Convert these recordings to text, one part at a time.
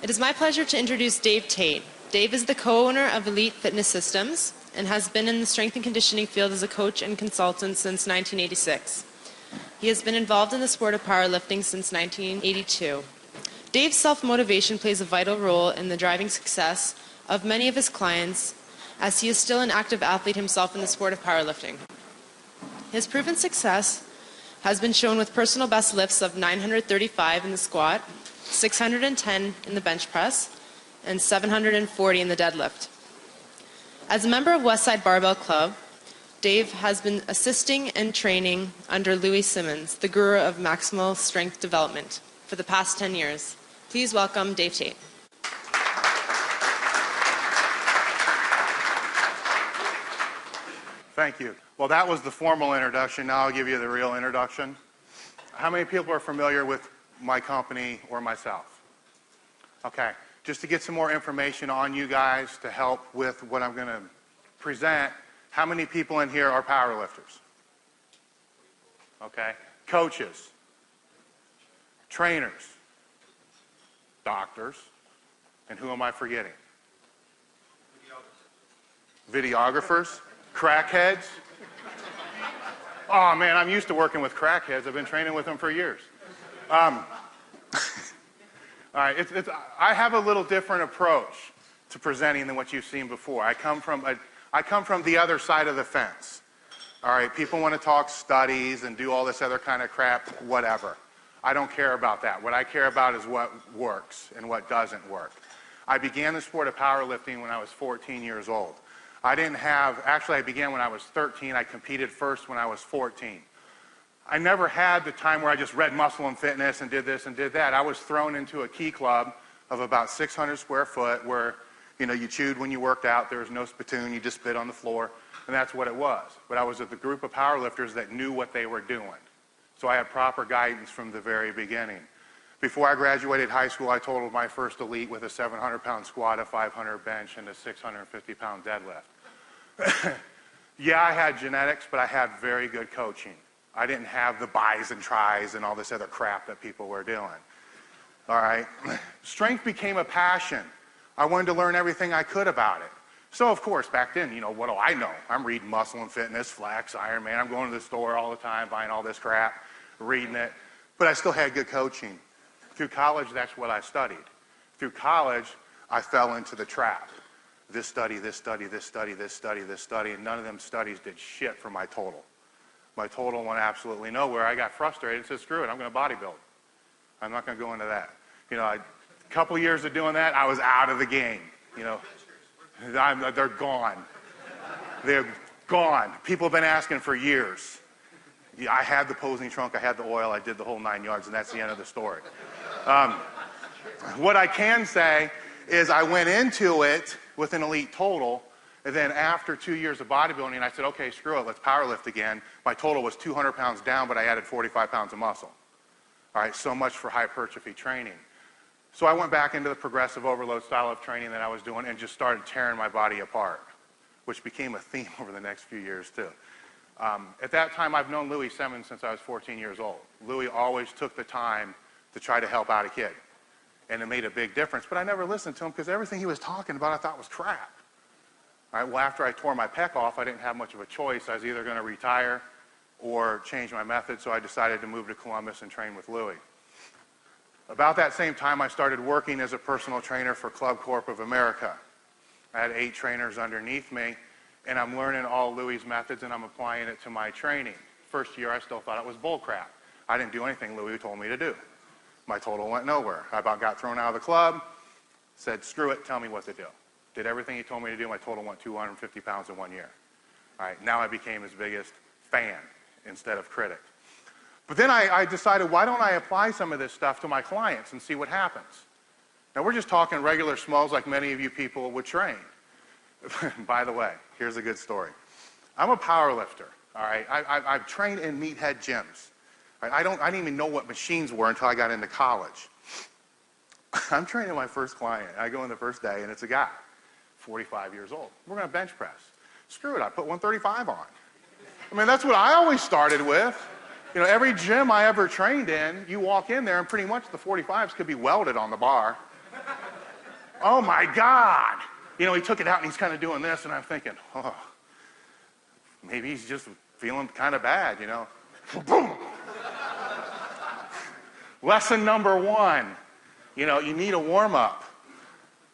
It is my pleasure to introduce Dave Tate. Dave is the co-owner of Elite Fitness Systems and has been in the strength and conditioning field as a coach and consultant since 1986. He has been involved in the sport of powerlifting since 1982. Dave's self-motivation plays a vital role in the driving success of many of his clients, as he is still an active athlete himself in the sport of powerlifting. His proven success has been shown with personal best lifts of 935 in the squat, 610 in the bench press, and 740 in the deadlift. As a member of Westside Barbell Club, Dave has been assisting and training under 𝙼𝙬𝙬𝙬𝙬𝙬, the guru of maximal strength development, for the past 10 years. Please welcome Dave Tate. Thank you. Well, that was the formal introduction. Now I'll give you the real introduction. How many people are familiar with my company or myself? Okay. Just to get some more information on you guys to help with what I'm going to present, how many people in here are powerlifters? Okay. Coaches, trainers, doctors, and who am I forgetting? Videographers, crackheads. Oh man, I'm used to working with crackheads. I've been training with them for years. All right, I have a little different approach to presenting than what you've seen before. I come from the other side of the fence. All right, people want to talk studies and do all this other kind of crap, whatever. I don't care about that. What I care about is what works and what doesn't work. I began the sport of powerlifting when I was 14 years old. Actually I began when I was 13. I competed first when I was 14. I never had the time where I just read Muscle and Fitness and did this and did that. I was thrown into a key club of about 600 square foot where, you chewed when you worked out. There was no spittoon. You just spit on the floor, and that's what it was. But I was with a group of powerlifters that knew what they were doing. So I had proper guidance from the very beginning. Before I graduated high school, I totaled my first elite with a 700-pound squat, a 500 bench, and a 650-pound deadlift. Yeah, I had genetics, but I had very good coaching. I didn't have the buys and tries and all this other crap that people were doing. All right. Strength became a passion. I wanted to learn everything I could about it. So, of course, back then, what do I know? I'm reading Muscle and Fitness, Flex, Ironman. I'm going to the store all the time, buying all this crap, reading it. But I still had good coaching. Through college, that's what I studied. Through college, I fell into the trap. This study, this study, this study, this study, this study, and none of them studies did shit for my total. My total went absolutely nowhere. I got frustrated and said, screw it, I'm going to bodybuild. I'm not going to go into that. A couple years of doing that, I was out of the game. They're gone. They're gone. People have been asking for years. Yeah, I had the posing trunk, I had the oil, I did the whole 9 yards, and that's the end of the story. What I can say is I went into it with an elite total, and then after 2 years of bodybuilding, I said, okay, screw it, let's powerlift again. My total was 200 pounds down, but I added 45 pounds of muscle. All right, so much for hypertrophy training. So I went back into the progressive overload style of training that I was doing and just started tearing my body apart, which became a theme over the next few years too. At that time, I've known 𝙼𝙬𝙬𝙬𝙬 since I was 14 years old. Louis always took the time to try to help out a kid, and it made a big difference, but I never listened to him because everything he was talking about I thought was crap. All right, well, after I tore my pec off, I didn't have much of a choice. I was either going to retire or change my method, so I decided to move to Columbus and train with Louis. About that same time, I started working as a personal trainer for Club Corp of America. I had 8 trainers underneath me, and I'm learning all Louis' methods, and I'm applying it to my training. First year, I still thought it was bull crap. I didn't do anything Louis told me to do. My total went nowhere. I about got thrown out of the club, said, screw it, tell me what to do. Did everything he told me to do. My total went 250 pounds in 1 year. All right, now I became his biggest fan instead of critic. But then I decided, why don't I apply some of this stuff to my clients and see what happens? Now, we're just talking regular smalls like many of you people would train. By the way, here's a good story. I'm a power lifter, all right? I've trained in meathead gyms. Right? I didn't even know what machines were until I got into college. I'm training my first client. I go in the first day, and it's a guy, 45 years old. We're going to bench press. Screw it, I put 135 on. I mean, that's what I always started with. Every gym I ever trained in, you walk in there, and pretty much the 45s could be welded on the bar. Oh my God. You know, he took it out and he's kind of doing this, and I'm thinking, oh, maybe he's just feeling kind of bad, you know. Boom. Lesson number 1, you know, you need a warm-up.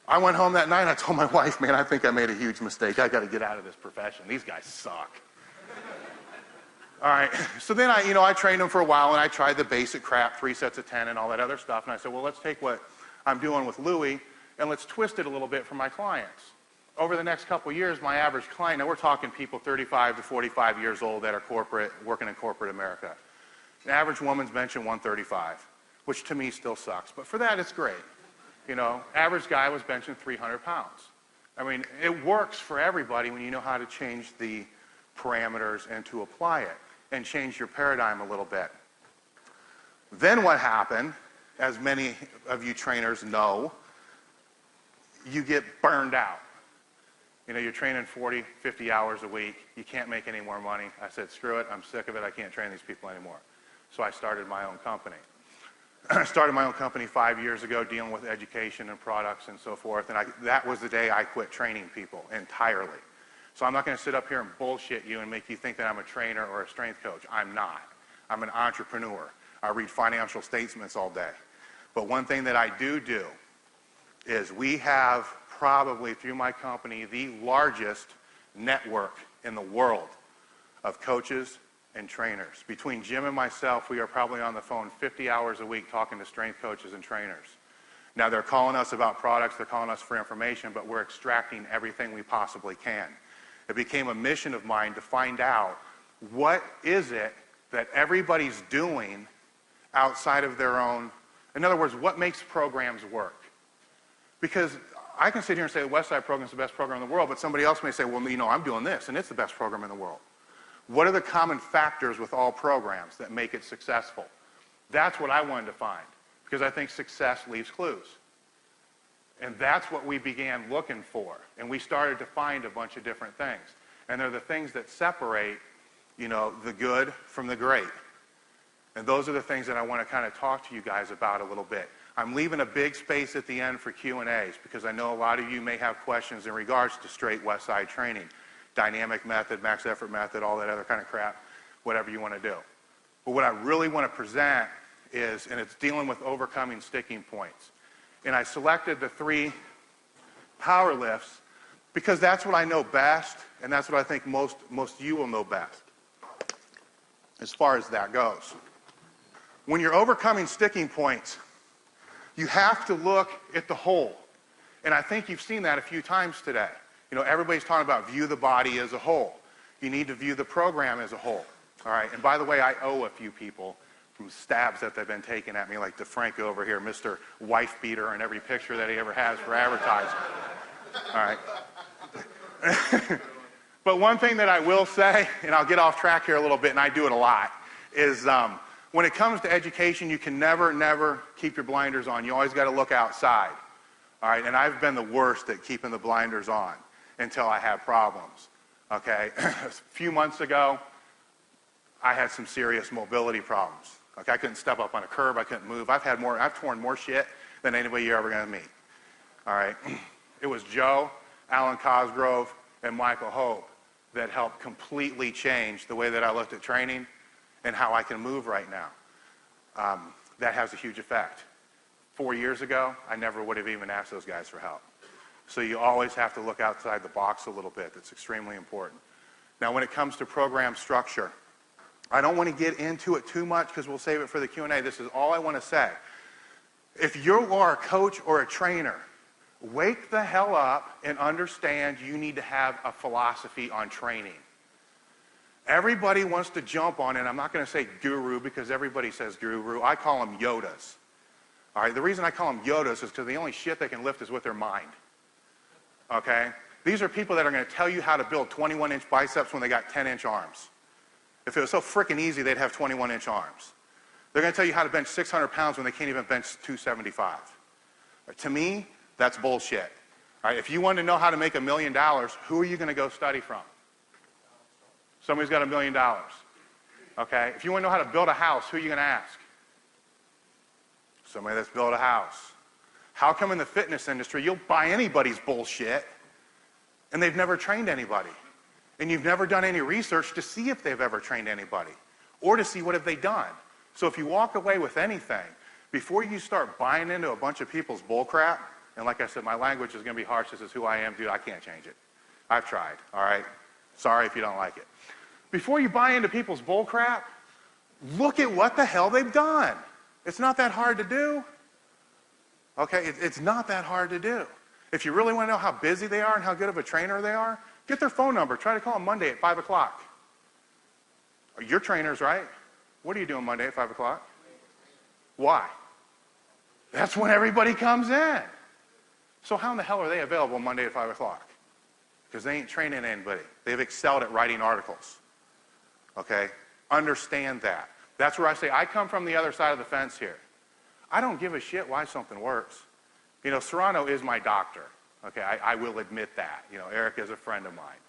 I went home that night and I told my wife, man, I think I made a huge mistake. I got to get out of this profession. These guys suck. All right, so then I trained them for a while, and I tried the basic crap, 3 sets of 10 and all that other stuff, and I said, well, let's take what I'm doing with Louis and let's twist it a little bit for my clients. Over the next couple of years, my average client, now we're talking people 35 to 45 years old that are working in corporate America. An average woman's benching 135, which to me still sucks, but for that it's great. You know, average guy was benching 300 pounds. I mean, it works for everybody when you know how to change the parameters and to apply it and change your paradigm a little bit. Then what happened, as many of you trainers know, you get burned out. You know, you're training 40, 50 hours a week. You can't make any more money. I said, screw it. I'm sick of it. I can't train these people anymore. So I started my own company. I started my own company 5 years ago dealing with education and products and so forth. And that was the day I quit training people entirely. So I'm not going to sit up here and bullshit you and make you think that I'm a trainer or a strength coach. I'm not. I'm an entrepreneur. I read financial statements all day. But one thing that I do is we have probably, through my company, the largest network in the world of coaches and trainers. Between Jim and myself, we are probably on the phone 50 hours a week talking to strength coaches and trainers. Now, they're calling us about products, they're calling us for information, but we're extracting everything we possibly can. It became a mission of mine to find out what is it that everybody's doing outside of their own. In other words, what makes programs work? Because I can sit here and say the Westside program is the best program in the world, but somebody else may say, well, you know, I'm doing this, and it's the best program in the world. What are the common factors with all programs that make it successful? That's what I wanted to find, because I think success leaves clues. And that's what we began looking for. And we started to find a bunch of different things. And they're the things that separate, you know, the good from the great. And those are the things that I want to kind of talk to you guys about a little bit. I'm leaving a big space at the end for Q&As because I know a lot of you may have questions in regards to straight Westside training, dynamic method, max effort method, all that other kind of crap, whatever you want to do. But what I really want to present is, and it's dealing with overcoming sticking points. And I selected the 3 power lifts because that's what I know best, and that's what I think most of you will know best as far as that goes. When you're overcoming sticking points, you have to look at the whole. And I think you've seen that a few times today. You know, everybody's talking about view the body as a whole. You need to view the program as a whole. All right, and by the way, I owe a few people from stabs that they've been taking at me, like DeFranco over here, Mr. Wife Beater, in every picture that he ever has for advertising. All right. But one thing that I will say, and I'll get off track here a little bit, and I do it a lot, is when it comes to education, you can never keep your blinders on. You always got to look outside. All right, and I've been the worst at keeping the blinders on until I have problems. Okay, a few months ago, I had some serious mobility problems. Okay, I couldn't step up on a curb, I couldn't move. I've torn more shit than anybody you're ever going to meet. All right, it was Joe, Alan Cosgrove, and Michael Hope that helped completely change the way that I looked at training and how I can move right now. That has a huge effect. 4 years ago, I never would have even asked those guys for help. So you always have to look outside the box a little bit. That's extremely important. Now, when it comes to program structure, I don't want to get into it too much because we'll save it for the Q&A. This is all I want to say. If you are a coach or a trainer, wake the hell up and understand you need to have a philosophy on training. Everybody wants to jump on it. I'm not going to say guru because everybody says guru. I call them Yodas. All right, the reason I call them Yodas is because the only shit they can lift is with their mind. Okay? These are people that are going to tell you how to build 21-inch biceps when they got 10-inch arms. If it was so freaking easy, they'd have 21-inch arms. They're going to tell you how to bench 600 pounds when they can't even bench 275. To me, that's bullshit. All right, if you want to know how to make $1 million, who are you going to go study from? Somebody's got $1 million. Okay? If you want to know how to build a house, who are you going to ask? Somebody that's built a house. How come in the fitness industry you'll buy anybody's bullshit and they've never trained anybody? And you've never done any research to see if they've ever trained anybody or to see what have they done. So if you walk away with anything, before you start buying into a bunch of people's bullcrap, and like I said, my language is going to be harsh. This is who I am. Dude, I can't change it. I've tried, all right? Sorry if you don't like it. Before you buy into people's bullcrap, look at what the hell they've done. It's not that hard to do. Okay, it's not that hard to do. If you really want to know how busy they are and how good of a trainer they are, get their phone number. Try to call them Monday at 5 o'clock. Your trainers, right? What are you doing Monday at 5 o'clock? Why? That's when everybody comes in. So how in the hell are they available Monday at 5 o'clock? Because they ain't training anybody. They've excelled at writing articles. Okay? Understand that. That's where I say I come from the other side of the fence here. I don't give a shit why something works. You know, Serrano is my doctor. Okay, I will admit that. You know, Eric is a friend of mine.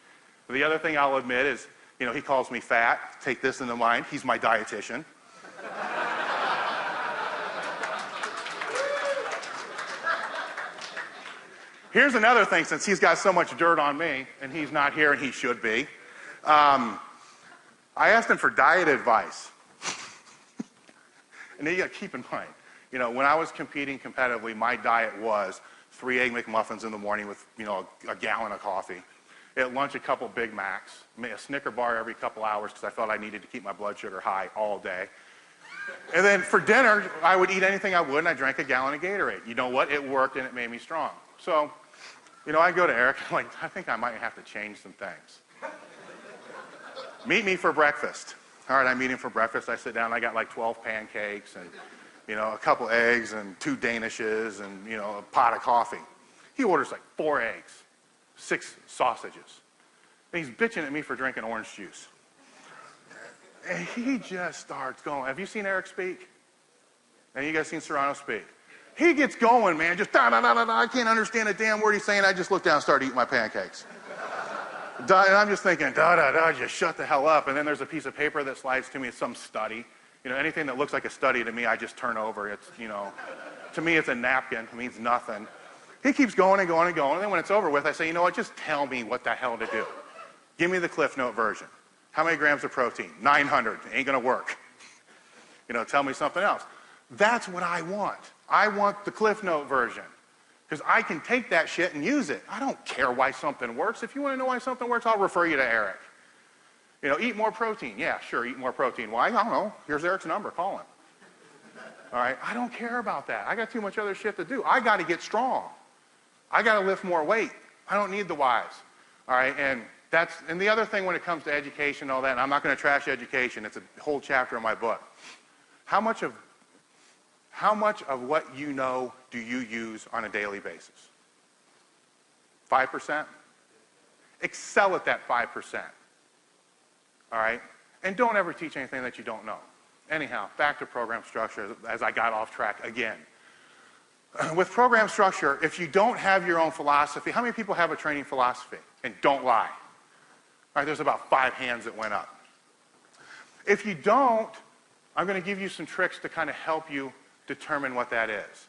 But the other thing I'll admit is, you know, he calls me fat. Take this into mind. He's my dietitian. Here's another thing, since he's got so much dirt on me, and he's not here, and he should be. I asked him for diet advice. And you got to keep in mind, you know, when I was competing competitively, my diet was 3 Egg McMuffins in the morning with, you know, a gallon of coffee. At lunch, a couple Big Macs. A Snicker bar every couple hours because I felt I needed to keep my blood sugar high all day. And then for dinner, I would eat anything I would, and I drank a gallon of Gatorade. You know what? It worked, and it made me strong. So, you know, I go to Eric, I'm like, I think I might have to change some things. Meet me for breakfast. All right, I meet him for breakfast. I sit down, I got like 12 pancakes and, you know, a couple eggs and 2 Danishes and, you know, a pot of coffee. He orders like 4 eggs, 6 sausages. And he's bitching at me for drinking orange juice. And he just starts going. Have you seen Eric speak? And you guys seen Serrano speak? He gets going, man, just da-da-da-da-da. I can't understand a damn word he's saying. I just look down and start eating my pancakes. And I'm just thinking, da-da-da, just shut the hell up. And then there's a piece of paper that slides to me. It's some study. You know, anything that looks like a study to me, I just turn over. It's, you know, to me it's a napkin. It means nothing. He keeps going and going and going. And then when it's over with, I say, you know what, just tell me what the hell to do. Give me the Cliff Note version. How many grams of protein? 900. Ain't going to work. You know, tell me something else. That's what I want. I want the Cliff Note version. Because I can take that shit and use it. I don't care why something works. If you want to know why something works, I'll refer you to Eric. You know, eat more protein. Yeah, sure, eat more protein. Why? I don't know. Here's Eric's number. Call him. All right? I don't care about that. I got too much other shit to do. I got to get strong. I got to lift more weight. I don't need the whys. All right? And the other thing when it comes to education and all that, and I'm not going to trash education. It's a whole chapter in my book. How much of what you know do you use on a daily basis? 5%? Excel at that 5%. All right? And don't ever teach anything that you don't know. Anyhow, back to program structure as I got off track again. With program structure, if you don't have your own philosophy, how many people have a training philosophy? And don't lie. All right, there's about 5 hands that went up. If you don't, I'm going to give you some tricks to kind of help you determine what that is.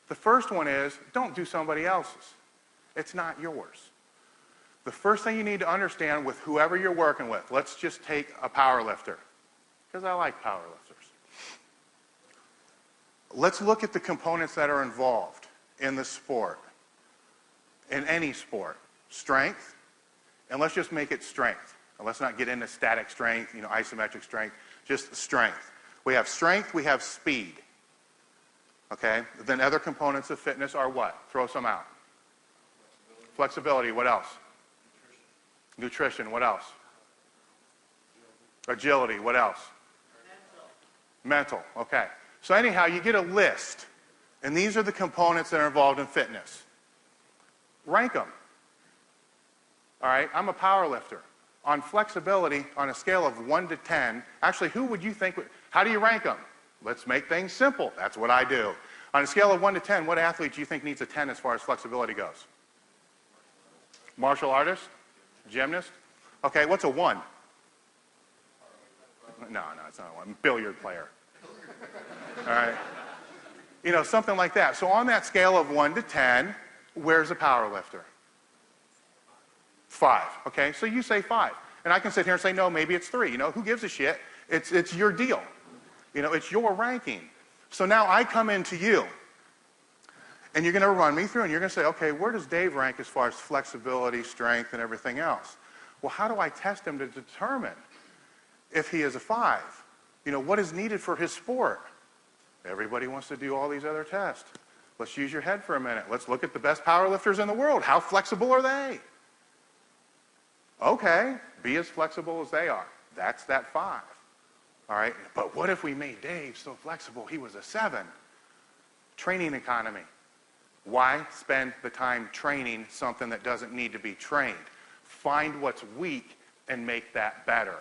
The first one is, don't do somebody else's. It's not yours. The first thing you need to understand with whoever you're working with, let's just take a power lifter, because I like power lifters. Let's look at the components that are involved in the sport, in any sport. Strength, and let's just make it strength. And let's not get into static strength, you know, isometric strength, just strength. We have strength, we have speed. Okay? Then other components of fitness are what? Throw some out. Flexibility, what else? Nutrition, what else? Agility, what else? Mental, okay. So anyhow, you get a list, and these are the components that are involved in fitness. Rank them. All right, I'm a power lifter. On flexibility, on a scale of 1 to 10, actually, who would you think, how do you rank them? Let's make things simple. That's what I do. On a scale of 1 to 10, what athlete do you think needs a 10 as far as flexibility goes? Martial artist? Gymnast? Okay, what's a 1? No, it's not a 1. Billiard player. All right. You know, something like that. So on that scale of 1 to 10, where's a power lifter? 5, okay? So you say 5. And I can sit here and say, no, maybe it's 3. You know, who gives a shit? It's your deal. You know, it's your ranking. So now I come into you, and you're going to run me through, and you're going to say, okay, where does Dave rank as far as flexibility, strength, and everything else? Well, how do I test him to determine if he is a 5? You know, what is needed for his sport? Everybody wants to do all these other tests. Let's use your head for a minute. Let's look at the best powerlifters in the world. How flexible are they? Okay, be as flexible as they are. That's that 5. All right, but what if we made Dave so flexible he was a 7? Training economy. Why spend the time training something that doesn't need to be trained? Find what's weak and make that better.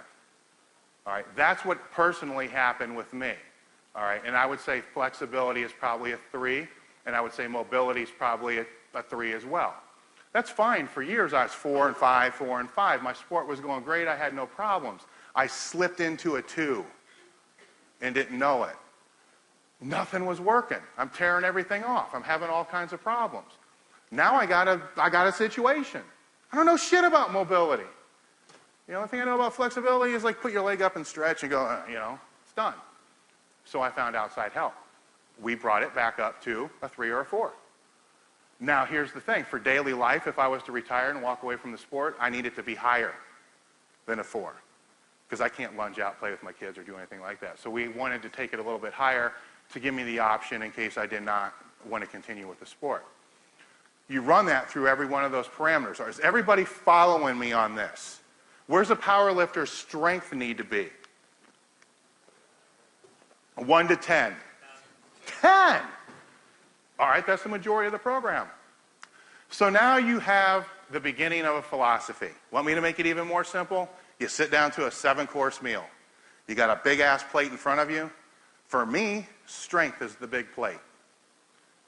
All right, that's what personally happened with me. All right, and I would say flexibility is probably a 3, and I would say mobility is probably a 3 as well. That's fine. For years I was 4 and 5, 4 and 5. My sport was going great. I had no problems. I slipped into a 2 and didn't know it. Nothing was working. I'm tearing everything off. I'm having all kinds of problems. Now I got a situation. I don't know shit about mobility. The only thing I know about flexibility is like put your leg up and stretch and go, you know, it's done. So I found outside help. We brought it back up to a 3 or a 4. Now here's the thing. For daily life, if I was to retire and walk away from the sport, I need it to be higher than a 4. Because I can't lunge out, play with my kids, or do anything like that. So we wanted to take it a little bit higher to give me the option in case I did not want to continue with the sport. You run that through every one of those parameters. Is everybody following me on this? Where's a power lifter's strength need to be? 1 to 10. 10! All right, that's the majority of the program. So now you have the beginning of a philosophy. Want me to make it even more simple? You sit down to a 7-course meal. You got a big-ass plate in front of you. For me, strength is the big plate.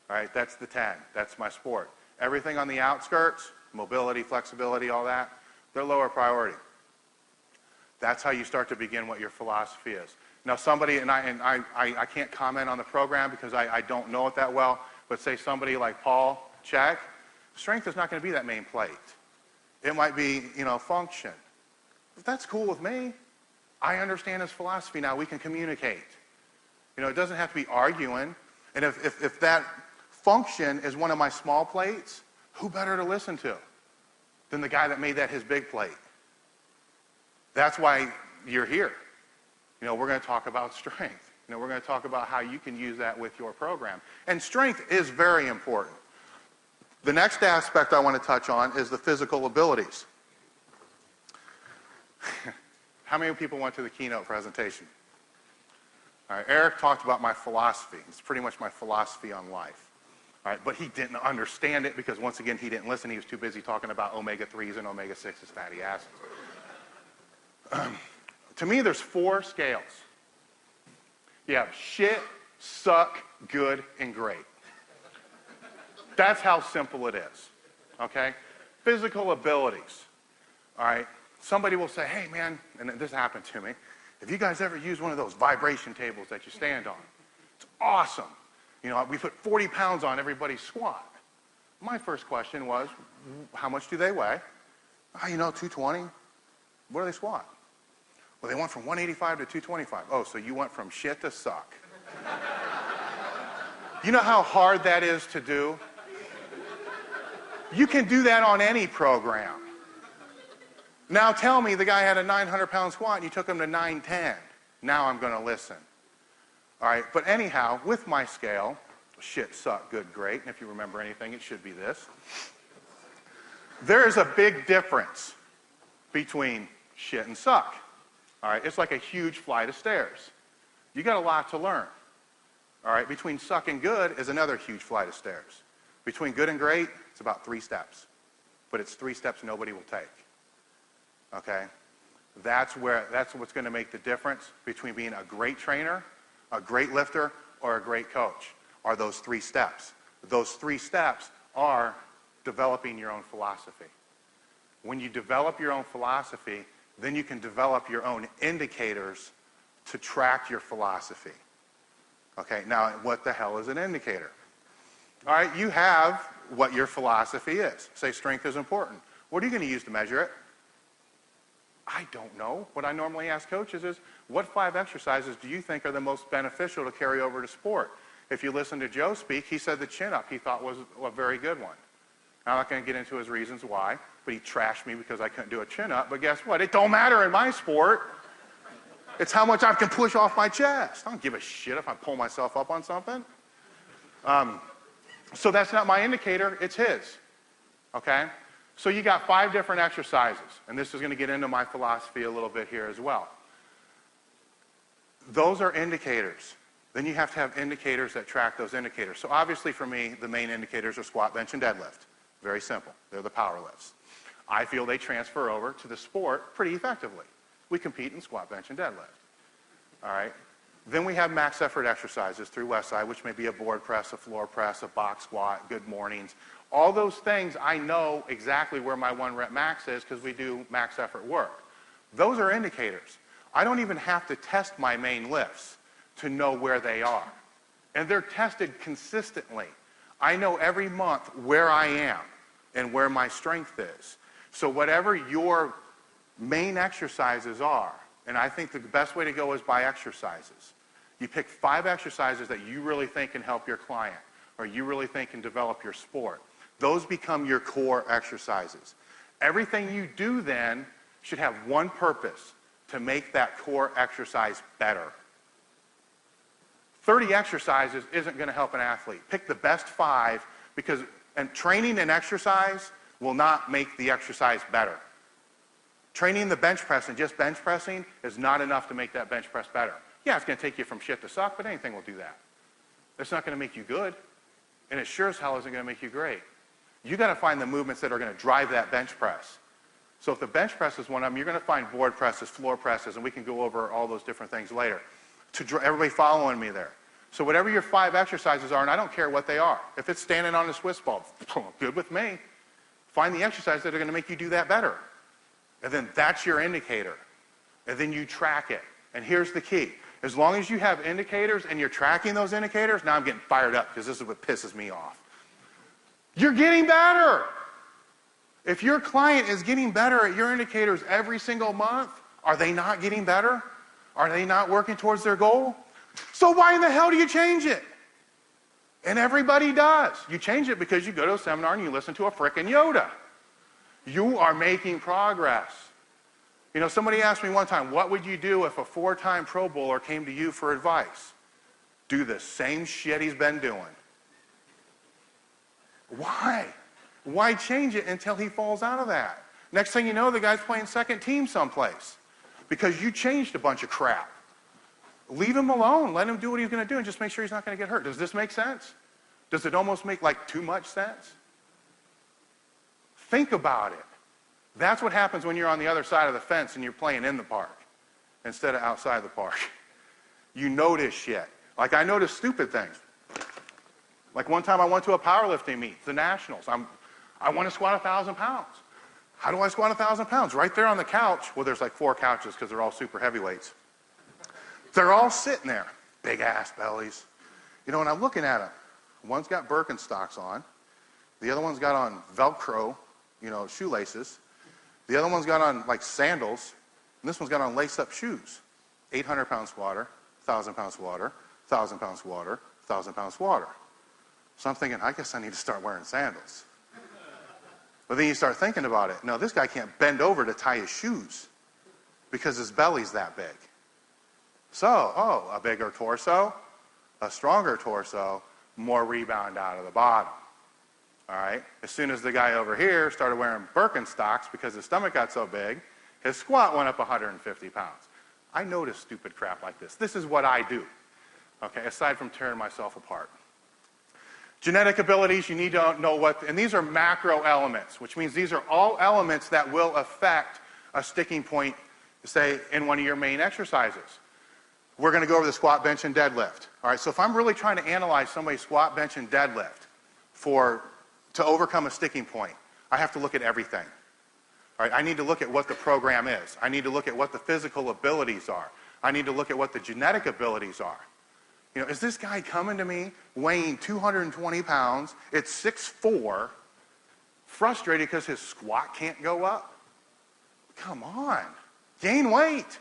All right, that's the 10. That's my sport. Everything on the outskirts, mobility, flexibility, all that, they're lower priority. That's how you start to begin what your philosophy is. Now somebody, and I can't comment on the program because I don't know it that well, but say somebody like Paul Chek, strength is not going to be that main plate. It might be, you know, function. That's cool with me. I understand his philosophy now. We can communicate. You know, it doesn't have to be arguing. And if that function is one of my small plates, who better to listen to than the guy that made that his big plate? That's why you're here. You know, we're going to talk about strength. You know, we're going to talk about how you can use that with your program. And strength is very important. The next aspect I want to touch on is the physical abilities. How many people went to the keynote presentation? All right, Eric talked about my philosophy. It's pretty much my philosophy on life. All right, but he didn't understand it because, once again, he didn't listen. He was too busy talking about omega-3s and omega-6s fatty acids. To me, there's 4 scales. You have shit, suck, good, and great. That's how simple it is, okay? Physical abilities, all right? Somebody will say, hey, man, and this happened to me, have you guys ever used one of those vibration tables that you stand on? It's awesome. You know, we put 40 pounds on everybody's squat. My first question was, how much do they weigh? Oh, you know, 220. What do they squat? Well, they went from 185 to 225. Oh, so you went from shit to suck. You know how hard that is to do? You can do that on any program. Now tell me the guy had a 900-pound squat and you took him to 910. Now I'm going to listen. All right, but anyhow, with my scale, shit, suck, good, great, and if you remember anything, it should be this. There is a big difference between shit and suck. All right, it's like a huge flight of stairs. You got a lot to learn. All right, between suck and good is another huge flight of stairs. Between good and great, it's about 3 steps. But it's 3 steps nobody will take. Okay? That's what's going to make the difference between being a great trainer, a great lifter, or a great coach, are those 3 steps. Those 3 steps are developing your own philosophy. When you develop your own philosophy, then you can develop your own indicators to track your philosophy. When you develop your own philosophy, then you can develop your own indicators to track your philosophy. Okay, now what the hell is an indicator? All right, you have what your philosophy is. Say strength is important. What are you going to use to measure it? I don't know. What I normally ask coaches is, what 5 exercises do you think are the most beneficial to carry over to sport? If you listen to Joe speak, he said the chin-up he thought was a very good one. I'm not going to get into his reasons why, but he trashed me because I couldn't do a chin-up. But guess what? It don't matter in my sport. It's how much I can push off my chest. I don't give a shit if I pull myself up on something. So that's not my indicator, it's his. Okay? So you got 5 different exercises, and this is going to get into my philosophy a little bit here as well. Those are indicators. Then you have to have indicators that track those indicators. So obviously for me, the main indicators are squat, bench, and deadlift. Very simple. They're the power lifts. I feel they transfer over to the sport pretty effectively. We compete in squat, bench, and deadlift. All right? Then we have max effort exercises through 𝙼𝙬𝙬𝙚, which may be a board press, a floor press, a box squat, good mornings. All those things, I know exactly where my 1 rep max is because we do max effort work. Those are indicators. I don't even have to test my main lifts to know where they are. And they're tested consistently. I know every month where I am and where my strength is. So whatever your main exercises are, and I think the best way to go is by exercises. You pick 5 exercises that you really think can help your client or you really think can develop your sport. Those become your core exercises. Everything you do then should have one purpose: to make that core exercise better. 30 exercises isn't going to help an athlete. Pick the best 5 because training and exercise will not make the exercise better. Training the bench press and just bench pressing is not enough to make that bench press better. Yeah, it's going to take you from shit to suck, but anything will do that. It's not going to make you good, and it sure as hell isn't going to make you great. You got to find the movements that are going to drive that bench press. So if the bench press is one of them, you're going to find board presses, floor presses, and we can go over all those different things later. Everybody following me there. So whatever your 5 exercises are, and I don't care what they are. If it's standing on a Swiss ball, good with me. Find the exercises that are going to make you do that better. And then that's your indicator. And then you track it. And here's the key. As long as you have indicators and you're tracking those indicators, now I'm getting fired up because this is what pisses me off. You're getting better. If your client is getting better at your indicators every single month, are they not getting better? Are they not working towards their goal? So why in the hell do you change it? And everybody does. You change it because you go to a seminar and you listen to a frickin' Yoda. You are making progress. You know, somebody asked me one time, what would you do if a 4-time Pro Bowler came to you for advice? Do the same shit he's been doing. Why? Why change it until he falls out of that? Next thing you know, the guy's playing second team someplace because you changed a bunch of crap. Leave him alone. Let him do what he's going to do and just make sure he's not going to get hurt. Does this make sense? Does it almost make like too much sense? Think about it. That's what happens when you're on the other side of the fence and you're playing in the park instead of outside the park. You notice shit. Like I notice stupid things. Like one time I went to a powerlifting meet, the Nationals. I want to squat 1,000 pounds. How do I squat 1,000 pounds? Right there on the couch. Well, there's like 4 couches because they're all super heavyweights. They're all sitting there, big ass bellies. You know, and I'm looking at them. One's got Birkenstocks on. The other one's got on Velcro, you know, shoelaces. The other one's got on like sandals. And this one's got on lace-up shoes. 800-pound squatter, 1,000-pound squatter, 1,000-pound squatter, 1,000-pound squatter. So I'm thinking, I guess I need to start wearing sandals. But then you start thinking about it. No, this guy can't bend over to tie his shoes because his belly's that big. So, a bigger torso, a stronger torso, more rebound out of the bottom. All right? As soon as the guy over here started wearing Birkenstocks because his stomach got so big, his squat went up 150 pounds. I notice stupid crap like this. This is what I do, okay, aside from tearing myself apart. Genetic abilities, you need to know what, and these are macro elements, which means these are all elements that will affect a sticking point, say, in one of your main exercises. We're going to go over the squat, bench, and deadlift. All right, so if I'm really trying to analyze somebody's squat, bench, and deadlift to overcome a sticking point, I have to look at everything. All right, I need to look at what the program is. I need to look at what the physical abilities are. I need to look at what the genetic abilities are. You know, is this guy coming to me weighing 220 pounds, it's 6'4", frustrated because his squat can't go up? Come on, gain weight.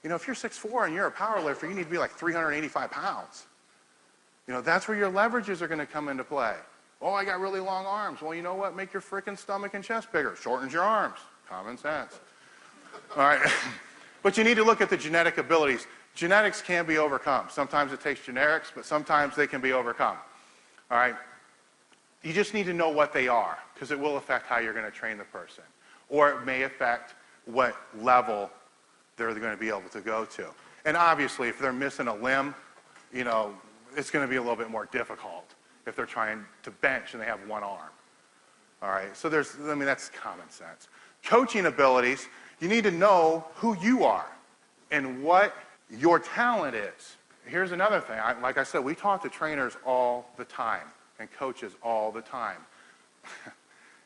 You know, if you're 6'4" and you're a power lifter, you need to be like 385 pounds. You know, that's where your leverages are going to come into play. Oh, I got really long arms. Well, you know what? Make your freaking stomach and chest bigger. Shortens your arms. Common sense. All right. But you need to look at the genetic abilities. Genetics can be overcome. Sometimes it takes genetics, but sometimes they can be overcome. All right. You just need to know what they are, because it will affect how you're going to train the person. Or it may affect what level they're going to be able to go to. And obviously, if they're missing a limb, you know, it's going to be a little bit more difficult if they're trying to bench and they have one arm. All right, so that's common sense. Coaching abilities, you need to know who you are and what your talent is. Here's another thing. Like I said, we talk to trainers all the time and coaches all the time.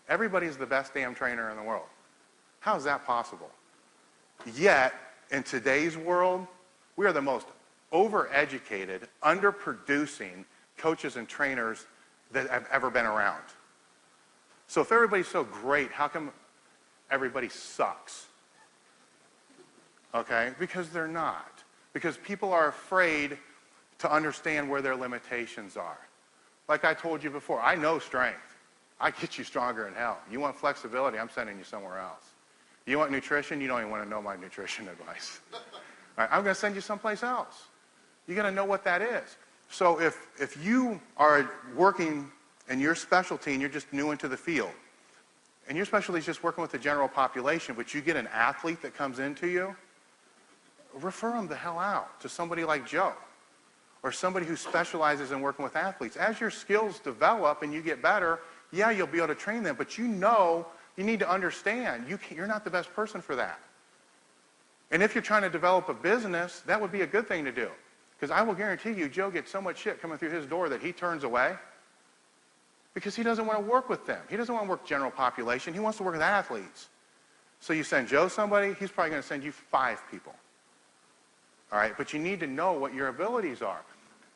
Everybody's the best damn trainer in the world. How is that possible? Yet, in today's world, we are the most overeducated, underproducing coaches and trainers that have ever been around. So if everybody's so great, how come everybody sucks? Okay? Because they're not. Because people are afraid to understand where their limitations are. Like I told you before, I know strength. I get you stronger than hell. You want flexibility, I'm sending you somewhere else. You want nutrition, you don't even want to know my nutrition advice. All right, I'm going to send you someplace else. You got to know what that is. So if you are working in your specialty and you're just new into the field, and your specialty is just working with the general population, but you get an athlete that comes into you, refer them the hell out to somebody like Joe or somebody who specializes in working with athletes. As your skills develop and you get better, yeah, you'll be able to train them, but you know, you need to understand, you're not the best person for that. And if you're trying to develop a business, that would be a good thing to do. Because I will guarantee you, Joe gets so much shit coming through his door that he turns away because he doesn't want to work with them. He doesn't want to work general population. He wants to work with athletes. So you send Joe somebody, he's probably going to send you 5 people. All right, but you need to know what your abilities are.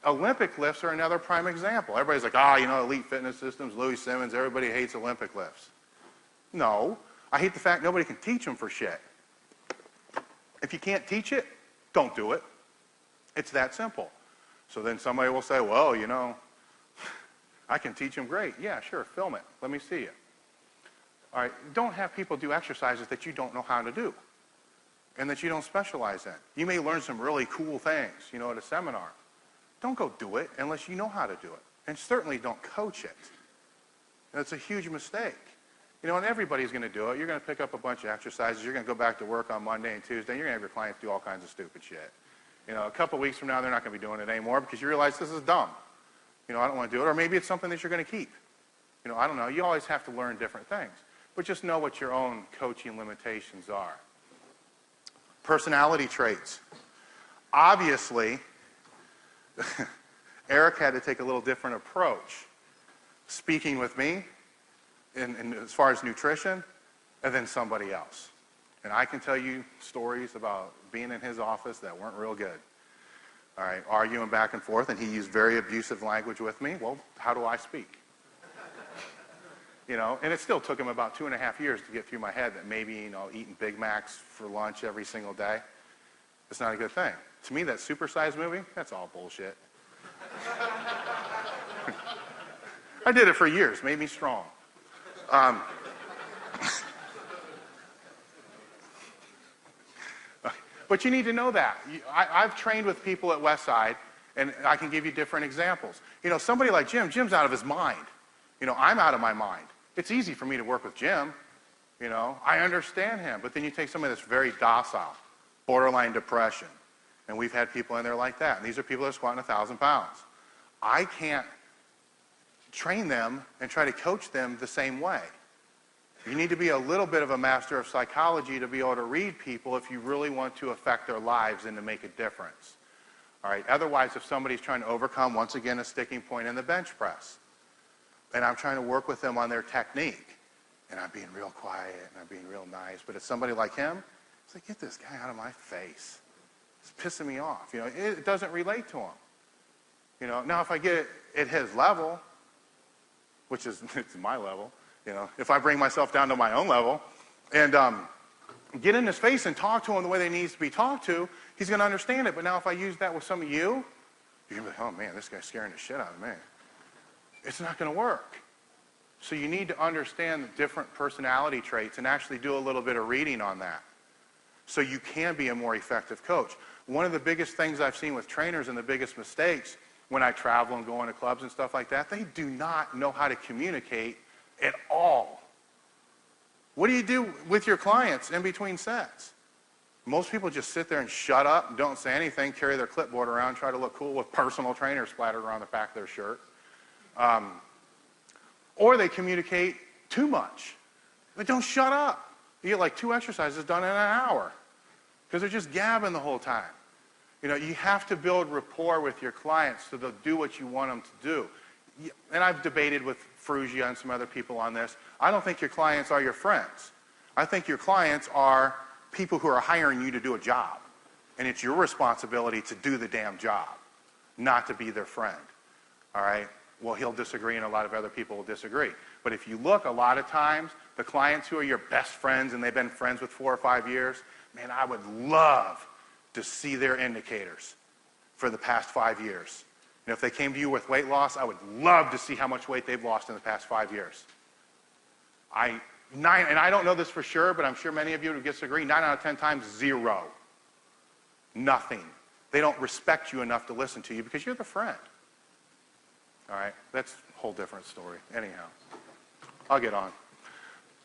Olympic lifts are another prime example. Everybody's like, you know, Elite Fitness Systems, Louis Simmons, everybody hates Olympic lifts. No, I hate the fact nobody can teach them for shit. If you can't teach it, don't do it. It's that simple. So then somebody will say, well, you know, I can teach them great. Yeah, sure, film it. Let me see you. All right, don't have people do exercises that you don't know how to do and that you don't specialize in. You may learn some really cool things, you know, at a seminar. Don't go do it unless you know how to do it. And certainly don't coach it. And it's a huge mistake. You know, and everybody's going to do it. You're going to pick up a bunch of exercises. You're going to go back to work on Monday and Tuesday. You're going to have your clients do all kinds of stupid shit. You know, a couple weeks from now, they're not going to be doing it anymore because you realize this is dumb. You know, I don't want to do it. Or maybe it's something that you're going to keep. You know, I don't know. You always have to learn different things. But just know what your own coaching limitations are. Personality traits. Obviously, Eric had to take a little different approach speaking with me in as far as nutrition and then somebody else. And I can tell you stories about being in his office that weren't real good. All right, arguing back and forth, and he used very abusive language with me. Well, how do I speak? You know, and it still took him about 2.5 years to get through my head that maybe, you know, eating Big Macs for lunch every single day, it's not a good thing. To me, that Supersize movie, that's all bullshit. I did it for years, made me strong. But you need to know that. I've trained with people at Westside, and I can give you different examples. You know, somebody like Jim, Jim's out of his mind. You know, I'm out of my mind. It's easy for me to work with Jim. You know, I understand him. But then you take somebody that's very docile, borderline depression, and we've had people in there like that. And these are people that are squatting 1,000 pounds. I can't train them and try to coach them the same way. You need to be a little bit of a master of psychology to be able to read people if you really want to affect their lives and to make a difference. All right. Otherwise, if somebody's trying to overcome, once again, a sticking point in the bench press, and I'm trying to work with them on their technique, and I'm being real quiet and I'm being real nice, but it's somebody like him, it's like, get this guy out of my face. It's pissing me off. You know, it doesn't relate to him. You know, now if I get it at his level, which is it's my level, you know, if I bring myself down to my own level and get in his face and talk to him the way they needs to be talked to, he's going to understand it. But now if I use that with some of you, you're going to be like, oh man, this guy's scaring the shit out of me. It's not going to work. So you need to understand the different personality traits and actually do a little bit of reading on that so you can be a more effective coach. One of the biggest things I've seen with trainers and the biggest mistakes when I travel and go into clubs and stuff like that, they do not know how to communicate at all. What do you do with your clients in between sets? Most people just sit there and shut up, don't say anything, carry their clipboard around, try to look cool with personal trainer splattered around the back of their shirt. Or they communicate too much. They don't shut up. You get like 2 exercises done in an hour because they're just gabbing the whole time. You know, you have to build rapport with your clients so they'll do what you want them to do. And I've debated with 𝙃𝙬𝙬𝙚𝙬 and some other people on this. I don't think your clients are your friends. I think your clients are people who are hiring you to do a job. And it's your responsibility to do the damn job, not to be their friend. All right? Well, he'll disagree and a lot of other people will disagree. But if you look, a lot of times, the clients who are your best friends and they've been friends with 4 or 5 years, man, I would love to see their indicators for the past 5 years. And if they came to you with weight loss, I would love to see how much weight they've lost in the past 5 years. And I don't know this for sure, but I'm sure many of you would disagree. 9 out of 10 times, 0. Nothing. They don't respect you enough to listen to you because you're the friend. All right? That's a whole different story. Anyhow, I'll get on.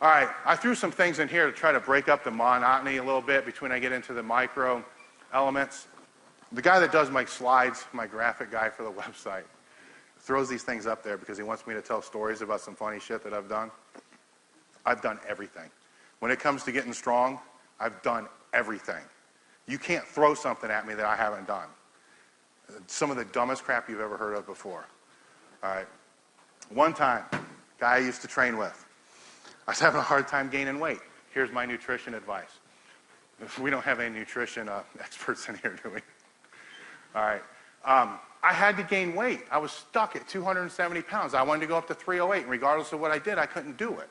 All right, I threw some things in here to try to break up the monotony a little bit between I get into the micro elements. The guy that does my slides, my graphic guy for the website, throws these things up there because he wants me to tell stories about some funny shit that I've done. I've done everything. When it comes to getting strong, I've done everything. You can't throw something at me that I haven't done. Some of the dumbest crap you've ever heard of before. All right. One time, guy I used to train with, I was having a hard time gaining weight. Here's my nutrition advice. We don't have any nutrition experts in here, do we? All right. I had to gain weight. I was stuck at 270 pounds. I wanted to go up to 308, and regardless of what I did, I couldn't do it.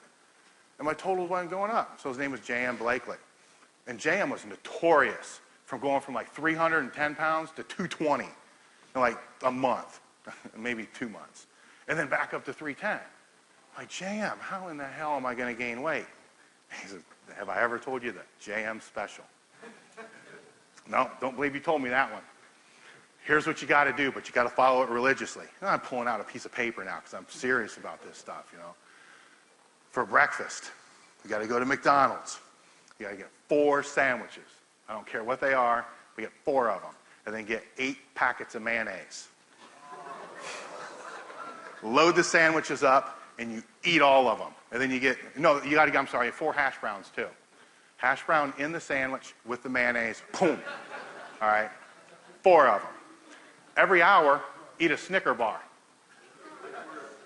And my totals weren't going up. So his name was J.M. Blakely. And J.M. was notorious from going from like 310 pounds to 220 in like a month, maybe 2 months. And then back up to 310. I'm like, J.M., how in the hell am I going to gain weight? He said, have I ever told you that? J.M. special. No, don't believe you told me that one. Here's what you got to do, but you got to follow it religiously. And I'm pulling out a piece of paper now because I'm serious about this stuff, you know. For breakfast, you got to go to McDonald's. You got to get 4 sandwiches. I don't care what they are. We get 4 of them. And then get 8 packets of mayonnaise. Load the sandwiches up, and you eat all of them. And then you get, no, you got to get, I'm sorry, 4 hash browns too. Hash brown in the sandwich with the mayonnaise, boom. All right, 4 of them. Every hour, eat a Snicker bar.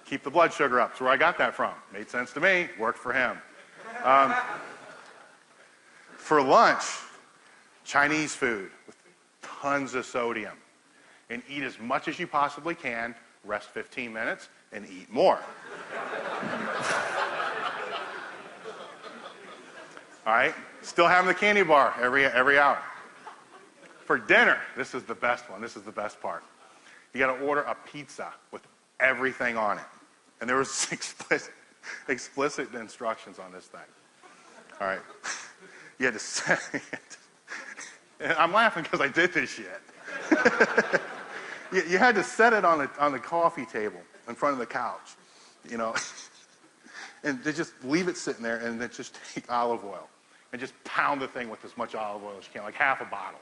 Keep the blood sugar up. That's where I got that from. Made sense to me, worked for him. For lunch, Chinese food with tons of sodium. And eat as much as you possibly can, rest 15 minutes, and eat more. All right? Still having the candy bar every hour. For dinner, this is the best one. This is the best part. You got to order a pizza with everything on it. And there was explicit instructions on this thing. All right? You had to set it. And I'm laughing because I did this shit. You had to set it on the coffee table in front of the couch, you know. And they just leave it sitting there and then just take olive oil and just pound the thing with as much olive oil as you can, like half a bottle.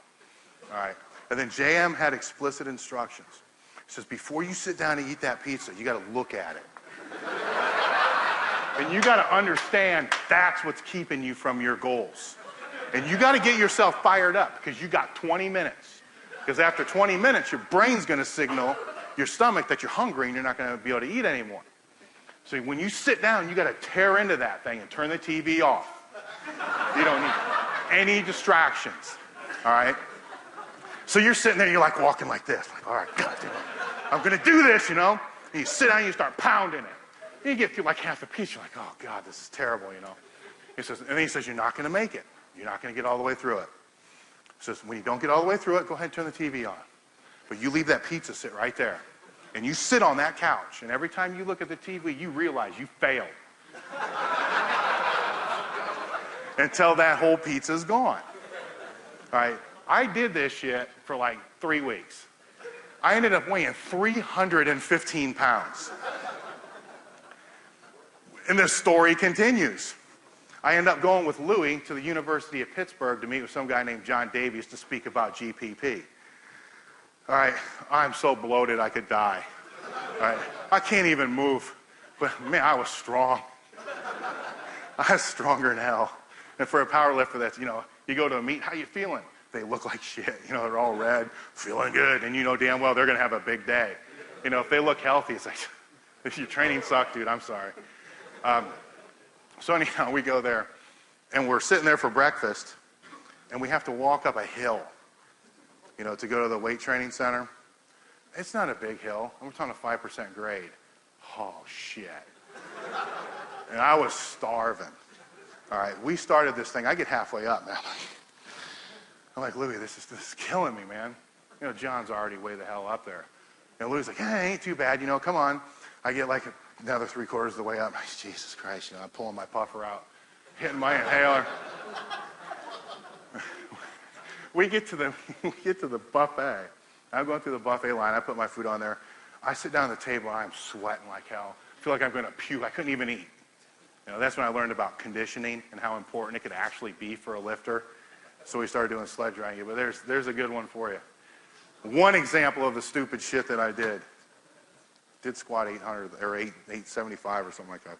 All right. And then JM had explicit instructions. He says, before you sit down to eat that pizza, you got to look at it. And you got to understand that's what's keeping you from your goals. And you got to get yourself fired up because you got 20 minutes. Because after 20 minutes, your brain's going to signal your stomach that you're hungry and you're not going to be able to eat anymore. So when you sit down, you got to tear into that thing and turn the TV off. You don't need any distractions. All right? So you're sitting there, you're like walking like this, like, all right, God damn it, I'm gonna do this, you know? And you sit down and you start pounding it. And you get through like half the piece, you're like, oh God, this is terrible, you know? And then he says, you're not gonna make it. You're not gonna get all the way through it. He says, when you don't get all the way through it, go ahead and turn the TV on. But you leave that pizza sit right there. And you sit on that couch, and every time you look at the TV, you realize you failed. Until that whole pizza's gone. All right, I did this shit for like 3 weeks. I ended up weighing 315 pounds. And the story continues. I end up going with Louis to the University of Pittsburgh to meet with some guy named John Davies to speak about GPP. All right, I'm so bloated I could die. All right, I can't even move. But man, I was strong. I was stronger than hell. And for a power lifter, that's, you know, you go to a meet, how you feeling? They look like shit. You know, they're all red, feeling good. And you know damn well they're going to have a big day. You know, if they look healthy, it's like, if your training sucked, dude, I'm sorry. So anyhow, we go there, and we're sitting there for breakfast, and we have to walk up a hill, you know, to go to the weight training center. It's not a big hill. We're talking a 5% grade. Oh, shit. And I was starving. All right, we started this thing. I get halfway up now. I'm like, Louis, this is killing me, man. You know, John's already way the hell up there. And Louis' like, hey, ain't too bad, you know, come on. I get like another 3/4 of the way up. I'm like, Jesus Christ, you know, I'm pulling my puffer out, hitting my inhaler. we get to the buffet. I'm going through the buffet line. I put my food on there. I sit down at the table. I'm sweating like hell. I feel like I'm going to puke. I couldn't even eat. You know, that's when I learned about conditioning and how important it could actually be for a lifter. So we started doing sled dragging. But there's a good one for you. One example of the stupid shit that I did squat 800 or 875 or something like that.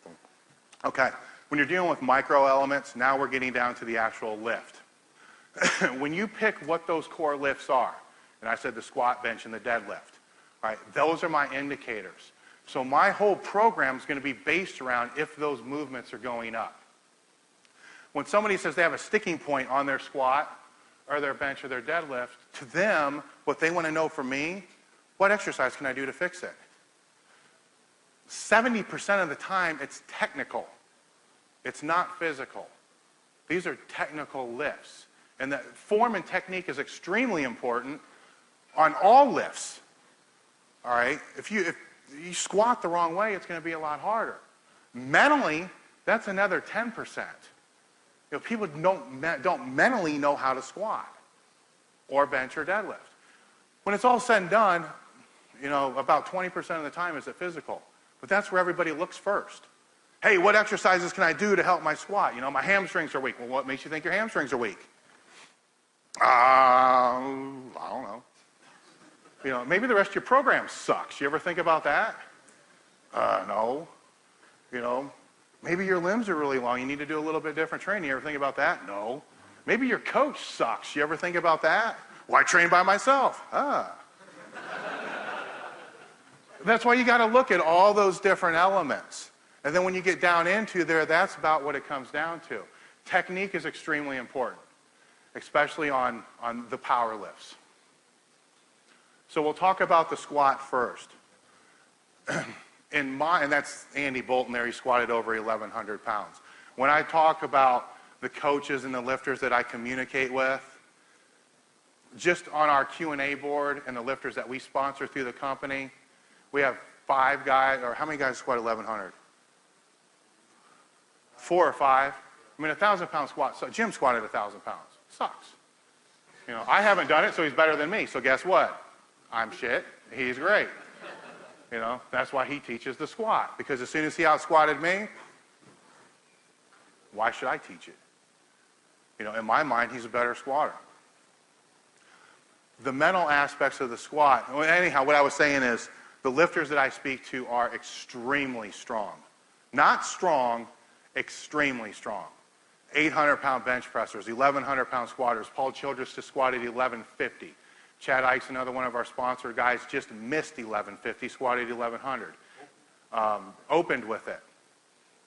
Okay, when you're dealing with micro elements, now we're getting down to the actual lift. When you pick what those core lifts are, and I said the squat, bench, and the deadlift, all right, those are my indicators. So my whole program is going to be based around if those movements are going up. When somebody says they have a sticking point on their squat or their bench or their deadlift, to them, what they want to know from me, what exercise can I do to fix it? 70% of the time, it's technical. It's not physical. These are technical lifts. And the form and technique is extremely important on all lifts. All right? If you squat the wrong way, it's going to be a lot harder. Mentally, that's another 10%. You know, people don't mentally know how to squat or bench or deadlift. When it's all said and done, you know, about 20% of the time is the physical. But that's where everybody looks first. Hey, what exercises can I do to help my squat? You know, my hamstrings are weak. Well, what makes you think your hamstrings are weak? I don't know. You know, maybe the rest of your program sucks. You ever think about that? No. You know, maybe your limbs are really long. You need to do a little bit different training. You ever think about that? No. Maybe your coach sucks. You ever think about that? Well, I train by myself. That's why you got to look at all those different elements. And then when you get down into there, that's about what it comes down to. Technique is extremely important, especially on the power lifts. So we'll talk about the squat first. And that's Andy Bolton there. He squatted over 1,100 pounds. When I talk about the coaches and the lifters that I communicate with, just on our Q&A board and the lifters that we sponsor through the company, we have 5 guys, or how many guys squat 1,100? 4 or 5. I mean, 1,000-pound squat. So Jim squatted 1,000 pounds. Sucks. You know, I haven't done it, so he's better than me. So guess what? I'm shit. He's great. You know, that's why he teaches the squat. Because as soon as he out-squatted me, why should I teach it? You know, in my mind, he's a better squatter. The mental aspects of the squat, well, anyhow, what I was saying is, the lifters that I speak to are extremely strong. Not strong, extremely strong. 800-pound bench pressers, 1,100-pound squatters. Paul Childress just squatted 1,150. Chad Ike's another one of our sponsored guys, just missed 1,150, squatted 1,100. Opened with it.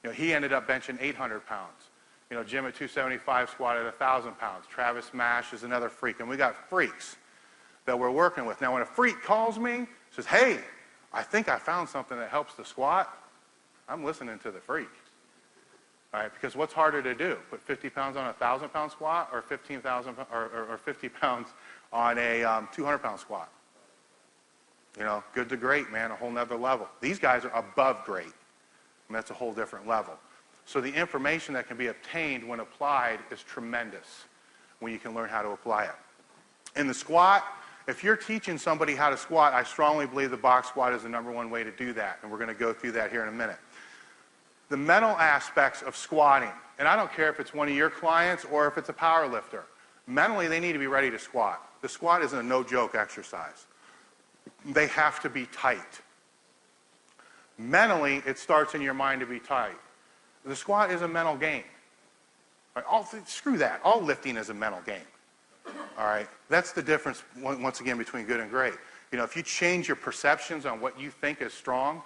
You know, he ended up benching 800 pounds. You know, Jim at 275 squatted 1,000 pounds. Travis Mash is another freak, and we got freaks. that we're working with. Now, when a freak calls me, says, hey, I think I found something that helps the squat, I'm listening to the freak. All right, because what's harder to do? Put 50 pounds on a 1,000-pound squat or 15,000 or 50 pounds on a 200-pound squat? You know, good to great, man, a whole nother level. These guys are above great, and that's a whole different level. So the information that can be obtained when applied is tremendous when you can learn how to apply it. In the squat, if you're teaching somebody how to squat, I strongly believe the box squat is the #1 way to do that, and we're going to go through that here in a minute. The mental aspects of squatting, and I don't care if it's one of your clients or if it's a power lifter, mentally they need to be ready to squat. The squat is a no-joke exercise. They have to be tight. Mentally, it starts in your mind to be tight. The squat is a mental game. All right, screw that. All lifting is a mental game. All right? That's the difference, once again, between good and great. You know, if you change your perceptions on what you think is strong,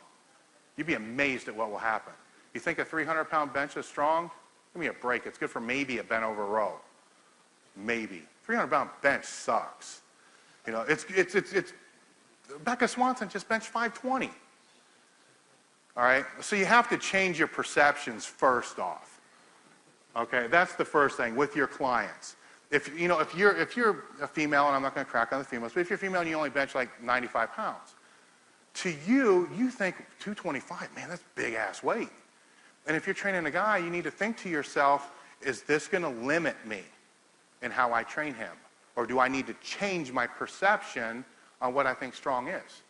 you'd be amazed at what will happen. You think a 300-pound bench is strong? Give me a break. It's good for maybe a bent over row. Maybe. 300-pound bench sucks. You know, Rebecca Swanson just benched 520. All right? So you have to change your perceptions first off. Okay? That's the first thing with your clients. If you're a female, and I'm not going to crack on the females, but if you're female and you only bench like 95 pounds, to you think 225, man, that's big-ass weight. And if you're training a guy, you need to think to yourself, is this going to limit me in how I train him? Or do I need to change my perception on what I think strong is?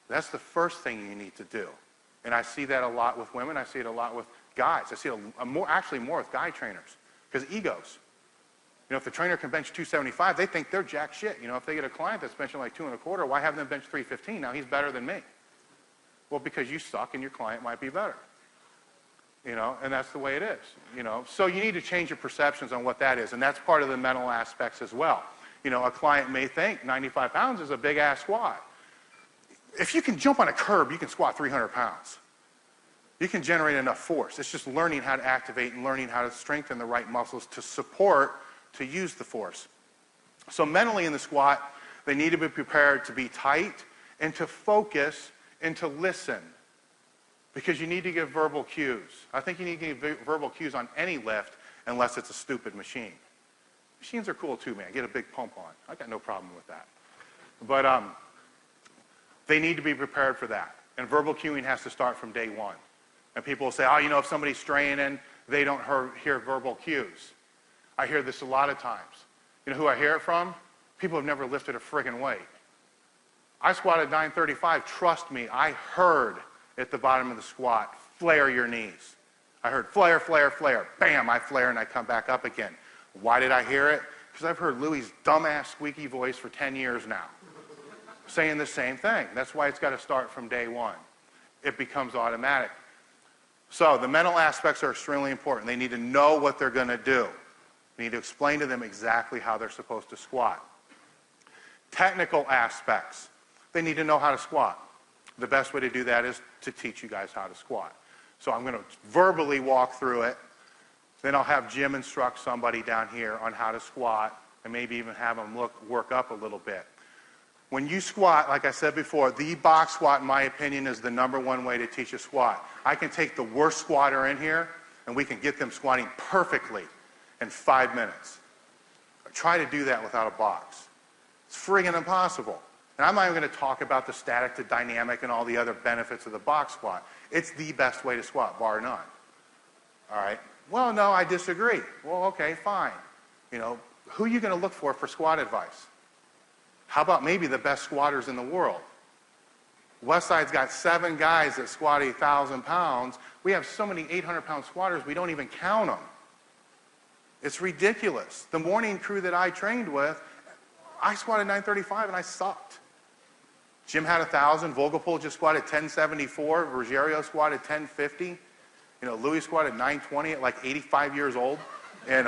That's the first thing you need to do. And I see that a lot with women. I see it a lot with guys. I see it actually more with guy trainers. Because egos. You know, if the trainer can bench 275, they think they're jack shit. You know, if they get a client that's benching like 225, why have them bench 315? Now he's better than me. Well, because you suck and your client might be better. You know, and that's the way it is, you know. So you need to change your perceptions on what that is, and that's part of the mental aspects as well. You know, a client may think 95 pounds is a big-ass squat. If you can jump on a curb, you can squat 300 pounds. You can generate enough force. It's just learning how to activate and learning how to strengthen the right muscles to support, to use the force. So mentally in the squat, they need to be prepared to be tight and to focus and to listen. Because you need to give verbal cues. I think you need to give verbal cues on any lift unless it's a stupid machine. Machines are cool too, man. Get a big pump on. I got no problem with that. But they need to be prepared for that. And verbal cueing has to start from day one. And people will say, oh, you know, if somebody's straining, they don't hear verbal cues. I hear this a lot of times. You know who I hear it from? People who have never lifted a friggin' weight. I squatted 935. Trust me, I heard at the bottom of the squat, flare your knees. I heard flare, flare, flare. Bam, I flare and I come back up again. Why did I hear it? Because I've heard Louie's dumbass squeaky voice for 10 years now, saying the same thing. That's why it's got to start from day one. It becomes automatic. So the mental aspects are extremely important. They need to know what they're going to do. You need to explain to them exactly how they're supposed to squat. Technical aspects. They need to know how to squat. The best way to do that is to teach you guys how to squat. So I'm going to verbally walk through it. Then I'll have Jim instruct somebody down here on how to squat and maybe even have them work up a little bit. When you squat, like I said before, the box squat, in my opinion, is the #1 way to teach a squat. I can take the worst squatter in here and we can get them squatting perfectly in 5 minutes. Try to do that without a box. It's friggin' impossible. And I'm not even going to talk about the static to dynamic and all the other benefits of the box squat. It's the best way to squat, bar none. All right? Well, no, I disagree. Well, okay, fine. You know, who are you going to look for squat advice? How about maybe the best squatters in the world? Westside's got 7 guys that squat 1,000 pounds. We have so many 800-pound squatters, we don't even count them. It's ridiculous. The morning crew that I trained with, I squatted 935 and I sucked. Jim had 1,000. Vogelpool just squatted 1074. Ruggiero squatted 1050. You know, Louis squatted 920 at like 85 years old. And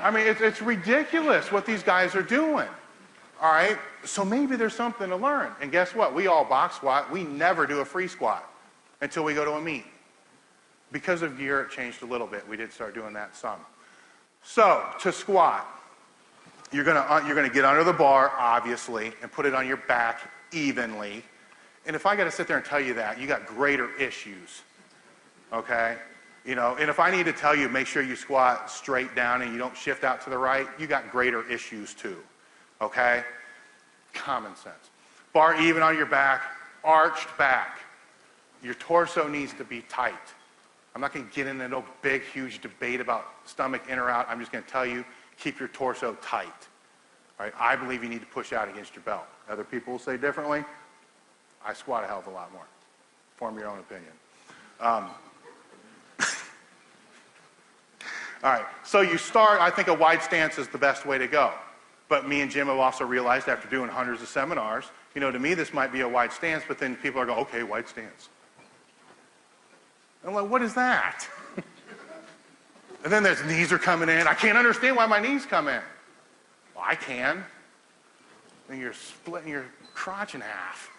I mean, it's ridiculous what these guys are doing. All right? So maybe there's something to learn. And guess what? We all box squat. We never do a free squat until we go to a meet. Because of gear, it changed a little bit. We did start doing that some. So, to squat. You're gonna get under the bar, obviously, and put it on your back evenly. And if I got to sit there and tell you that, you got greater issues, okay? You know, and if I need to tell you, make sure you squat straight down and you don't shift out to the right, you got greater issues too, okay? Common sense. Bar even on your back, arched back. Your torso needs to be tight. I'm not going to get into no big, huge debate about stomach in or out. I'm just going to tell you, keep your torso tight. All right? I believe you need to push out against your belt. Other people will say differently. I squat a hell of a lot more. Form your own opinion. All right, so you start, I think a wide stance is the best way to go. But me and Jim have also realized after doing hundreds of seminars, you know, to me this might be a wide stance, but then people are going, okay, wide stance. I'm like, what is that? And then there's knees are coming in. I can't understand why my knees come in. Well, I can. And you're splitting your crotch in half.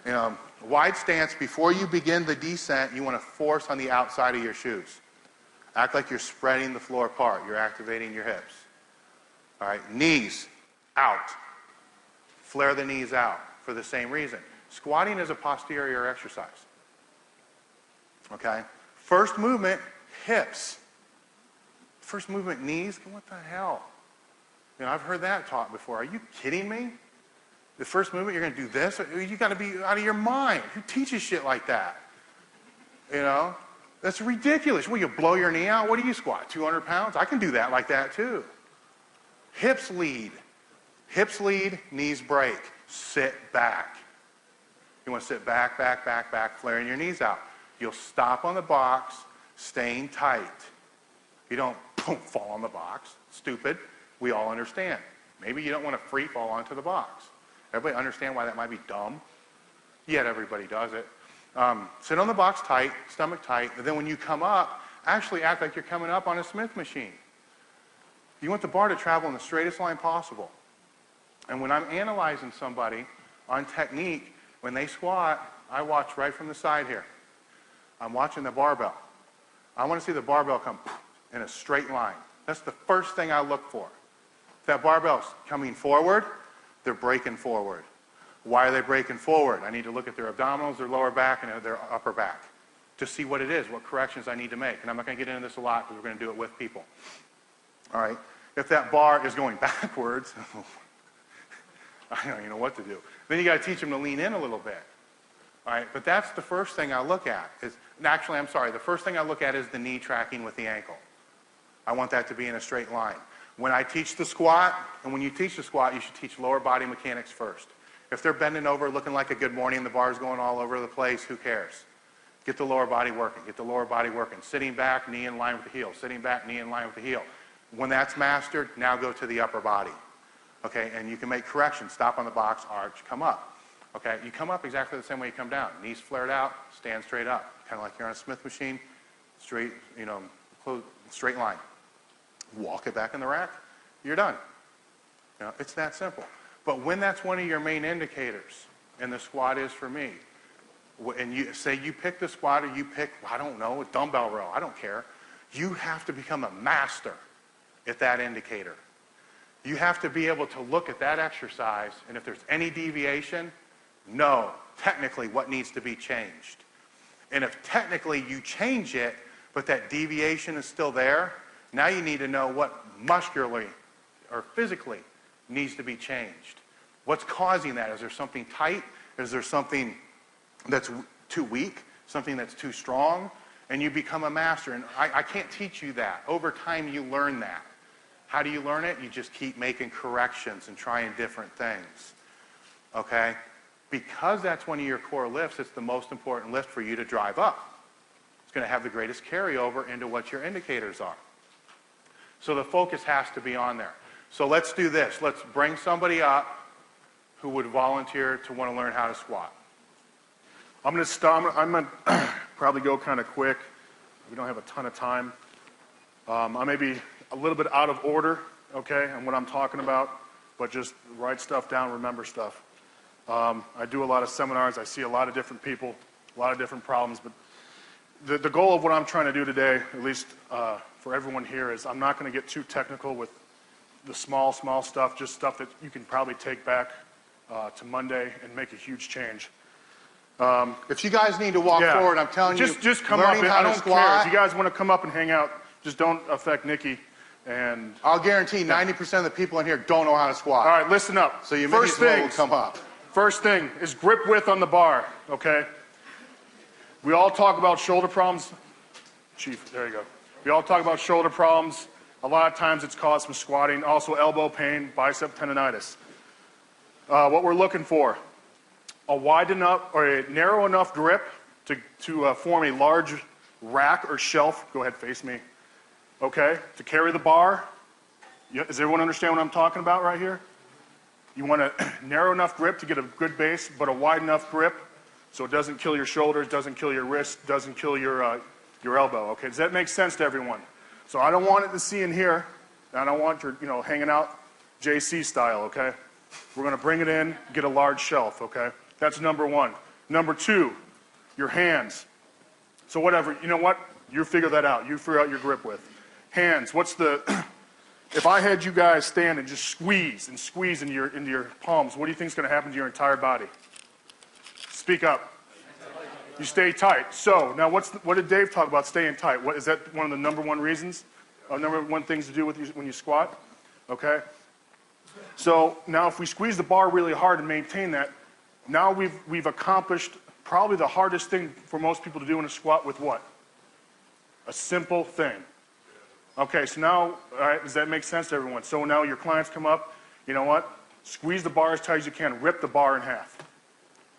You know, wide stance, before you begin the descent, you want to force on the outside of your shoes. Act like you're spreading the floor apart. You're activating your hips. All right, knees out. Flare the knees out for the same reason. Squatting is a posterior exercise. Okay? First movement, hips. First movement, knees. What the hell? You know, I've heard that taught before. Are you kidding me? The first movement, you're going to do this? You got to be out of your mind. Who teaches shit like that? You know? That's ridiculous. Will you blow your knee out? What do you squat? 200 pounds? I can do that like that too. Hips lead. Hips lead, knees break. Sit back. You want to sit back, back, back, back, flaring your knees out. You'll stop on the box, staying tight. You don't boom, fall on the box. Stupid. We all understand. Maybe you don't want to free fall onto the box. Everybody understand why that might be dumb? Yet everybody does it. Sit on the box tight, stomach tight, and then when you come up, actually act like you're coming up on a Smith machine. You want the bar to travel in the straightest line possible. And when I'm analyzing somebody on technique, when they squat, I watch right from the side here. I'm watching the barbell. I want to see the barbell come in a straight line. That's the first thing I look for. If that barbell's coming forward, they're breaking forward. Why are they breaking forward? I need to look at their abdominals, their lower back, and their upper back to see what it is, what corrections I need to make. And I'm not going to get into this a lot because we're going to do it with people. All right? If that bar is going backwards, I don't even know what to do. Then you got to teach them to lean in a little bit. All right? But that's the first thing I look at. Actually, I'm sorry. The first thing I look at is the knee tracking with the ankle. I want that to be in a straight line. When I teach the squat, and when you teach the squat, you should teach lower body mechanics first. If they're bending over looking like a good morning, the bar's going all over the place, who cares? Get the lower body working. Get the lower body working. Sitting back, knee in line with the heel. Sitting back, knee in line with the heel. When that's mastered, now go to the upper body. Okay, and you can make corrections. Stop on the box, arch, come up. Okay, you come up exactly the same way you come down. Knees flared out, stand straight up. Kind of like you're on a Smith machine, straight, you know, straight line. Walk it back in the rack, you're done. You know, it's that simple. But when that's one of your main indicators, and the squat is for me, and you say you pick the squat or you pick, I don't know, a dumbbell row, I don't care. You have to become a master at that indicator. You have to be able to look at that exercise, and if there's any deviation, know technically what needs to be changed. And if technically you change it, but that deviation is still there, now you need to know what muscularly or physically needs to be changed. What's causing that? Is there something tight? Is there something that's too weak? Something that's too strong? And you become a master. And I can't teach you that. Over time, you learn that. How do you learn it? You just keep making corrections and trying different things. Okay? Because that's one of your core lifts, it's the most important lift for you to drive up. It's going to have the greatest carryover into what your indicators are. So the focus has to be on there. So let's do this. Let's bring somebody up who would volunteer to want to learn how to squat. I'm going to start. I'm going to probably go kind of quick. We don't have a ton of time. I may be a little bit out of order, okay, on what I'm talking about, but just write stuff down, remember stuff. I do a lot of seminars. I see a lot of different people, a lot of different problems, but the goal of what I'm trying to do today, at least for everyone here, is I'm not going to get too technical with the small stuff, just stuff that you can probably take back to Monday and make a huge change. If you guys need to walk forward, I'm telling you, just come up. learning how I to don't squat. care. If you guys want to come up and hang out, just don't affect Nikki. And I'll guarantee 90% of the people in here don't know how to squat. all right, listen up. So you may as well come up. First thing is grip width on the bar, okay? We all talk about shoulder problems. Chief, there you go. We all talk about shoulder problems. A lot of times it's caused from squatting. Also elbow pain, bicep tendonitis. What we're looking for, a wide enough or a narrow enough grip to form a large rack or shelf. Go ahead, face me. Okay, to carry the bar. Does everyone understand what I'm talking about right here? You want a narrow enough grip to get a good base, but a wide enough grip so it doesn't kill your shoulders, doesn't kill your wrist, doesn't kill your elbow. Okay, does that make sense to everyone? So I don't want it to see in here. I don't want your, hanging out JC style, okay? We're going to bring it in, get a large shelf, okay? That's number one. Number two, your hands. So whatever, you know what? You figure that out. You figure out your grip width. Hands, what's the, if I had you guys stand and just squeeze into your palms, what do you think is going to happen to your entire body? Speak up. You stay tight. So now what did Dave talk about staying tight? Is that one of the number one reasons? Number one things to do with when you squat? Okay. So now if we squeeze the bar really hard and maintain that, now we've accomplished probably the hardest thing for most people to do in a squat with what? A simple thing. Okay, so now, all right, does that make sense to everyone? So now your clients come up, you know what? Squeeze the bar as tight as you can, rip the bar in half.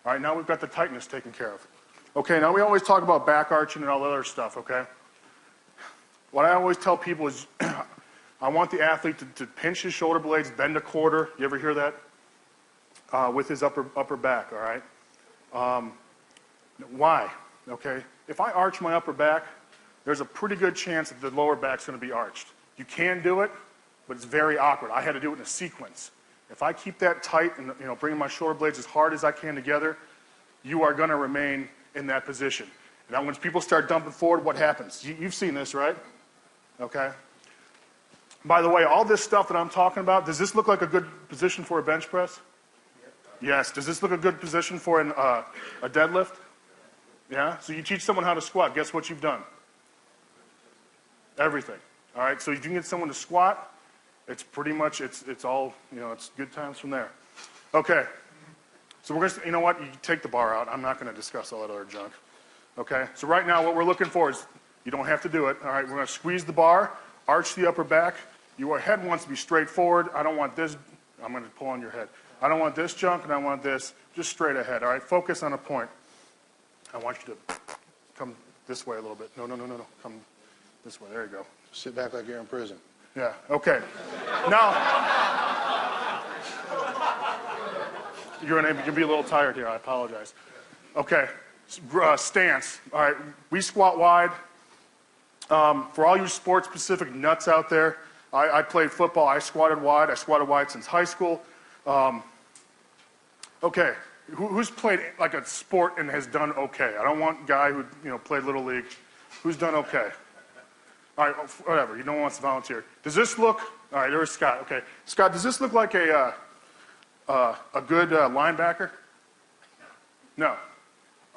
All right, now we've got the tightness taken care of. Okay, now we always talk about back arching and all that other stuff, okay? What I always tell people is I want the athlete to pinch his shoulder blades, bend a quarter. You ever hear that? With his upper back, all right? Why? Okay, if I arch my upper back, there's a pretty good chance that the lower back's going to be arched. You can do it, but it's very awkward. I had to do it in a sequence. If I keep that tight and bring my shoulder blades as hard as I can together, you are going to remain in that position. Now, when people start dumping forward, what happens? You've seen this, right? Okay. By the way, all this stuff that I'm talking about, does this look like a good position for a bench press? Yes. Does this look a good position for a deadlift? Yeah. So you teach someone how to squat. Guess what you've done? Everything. All right. So if you can get someone to squat, it's pretty much it's all it's good times from there. Okay. So we're gonna, you know what? You take the bar out. I'm not going to discuss all that other junk. Okay. So right now, what we're looking for is you don't have to do it. All right. We're going to squeeze the bar, arch the upper back. Your head wants to be straight forward. I don't want this. I'm going to pull on your head. I don't want this junk, and I want this just straight ahead. All right. Focus on a point. I want you to come this way a little bit. No. Come this way. There you go. Sit back like you're in prison. Yeah. Okay. Now, you're going to be a little tired here. I apologize. Okay. Stance. All right. We squat wide. For all you sports-specific nuts out there, I played football. I squatted wide. I squatted wide since high school. Okay. Who's played like a sport and has done okay? I don't want a guy who played Little League. Who's done okay? All right, whatever. No one wants to volunteer. Does this look? All right, there's Scott. Okay, Scott, does this look like a good linebacker? No.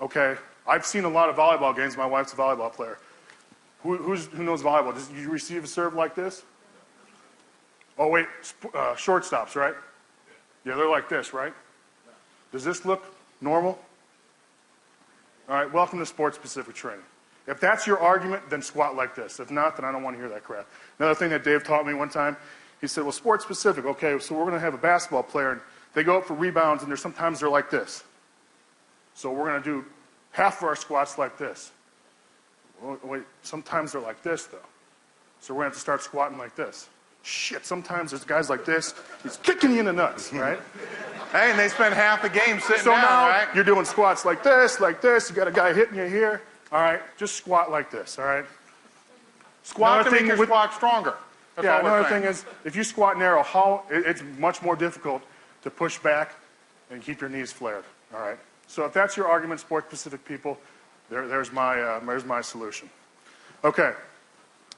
Okay. I've seen a lot of volleyball games. My wife's a volleyball player. Who knows volleyball? Does you receive a serve like this? Oh wait, shortstops, right? Yeah, they're like this, right? Does this look normal? All right. Welcome to sports-specific training. If that's your argument, then squat like this. If not, then I don't want to hear that crap. Another thing that Dave taught me one time, he said, well, sports specific. Okay, so we're going to have a basketball player, and they go up for rebounds, and sometimes they're like this. So we're going to do half of our squats like this. Well, wait, sometimes they're like this, though. So we're going to have to start squatting like this. Shit, sometimes there's guys like this. He's kicking you in the nuts, right? Hey, and they spend half the game sitting so down, now right? You're doing squats like this, like this. You got a guy hitting you here. All right, just squat like this, all right? Squat to make your squat stronger. That's yeah, all we're another saying. thing is, if you squat narrow, it's much more difficult to push back and keep your knees flared, all right? So if that's your argument, sport-specific people, there's my solution. Okay,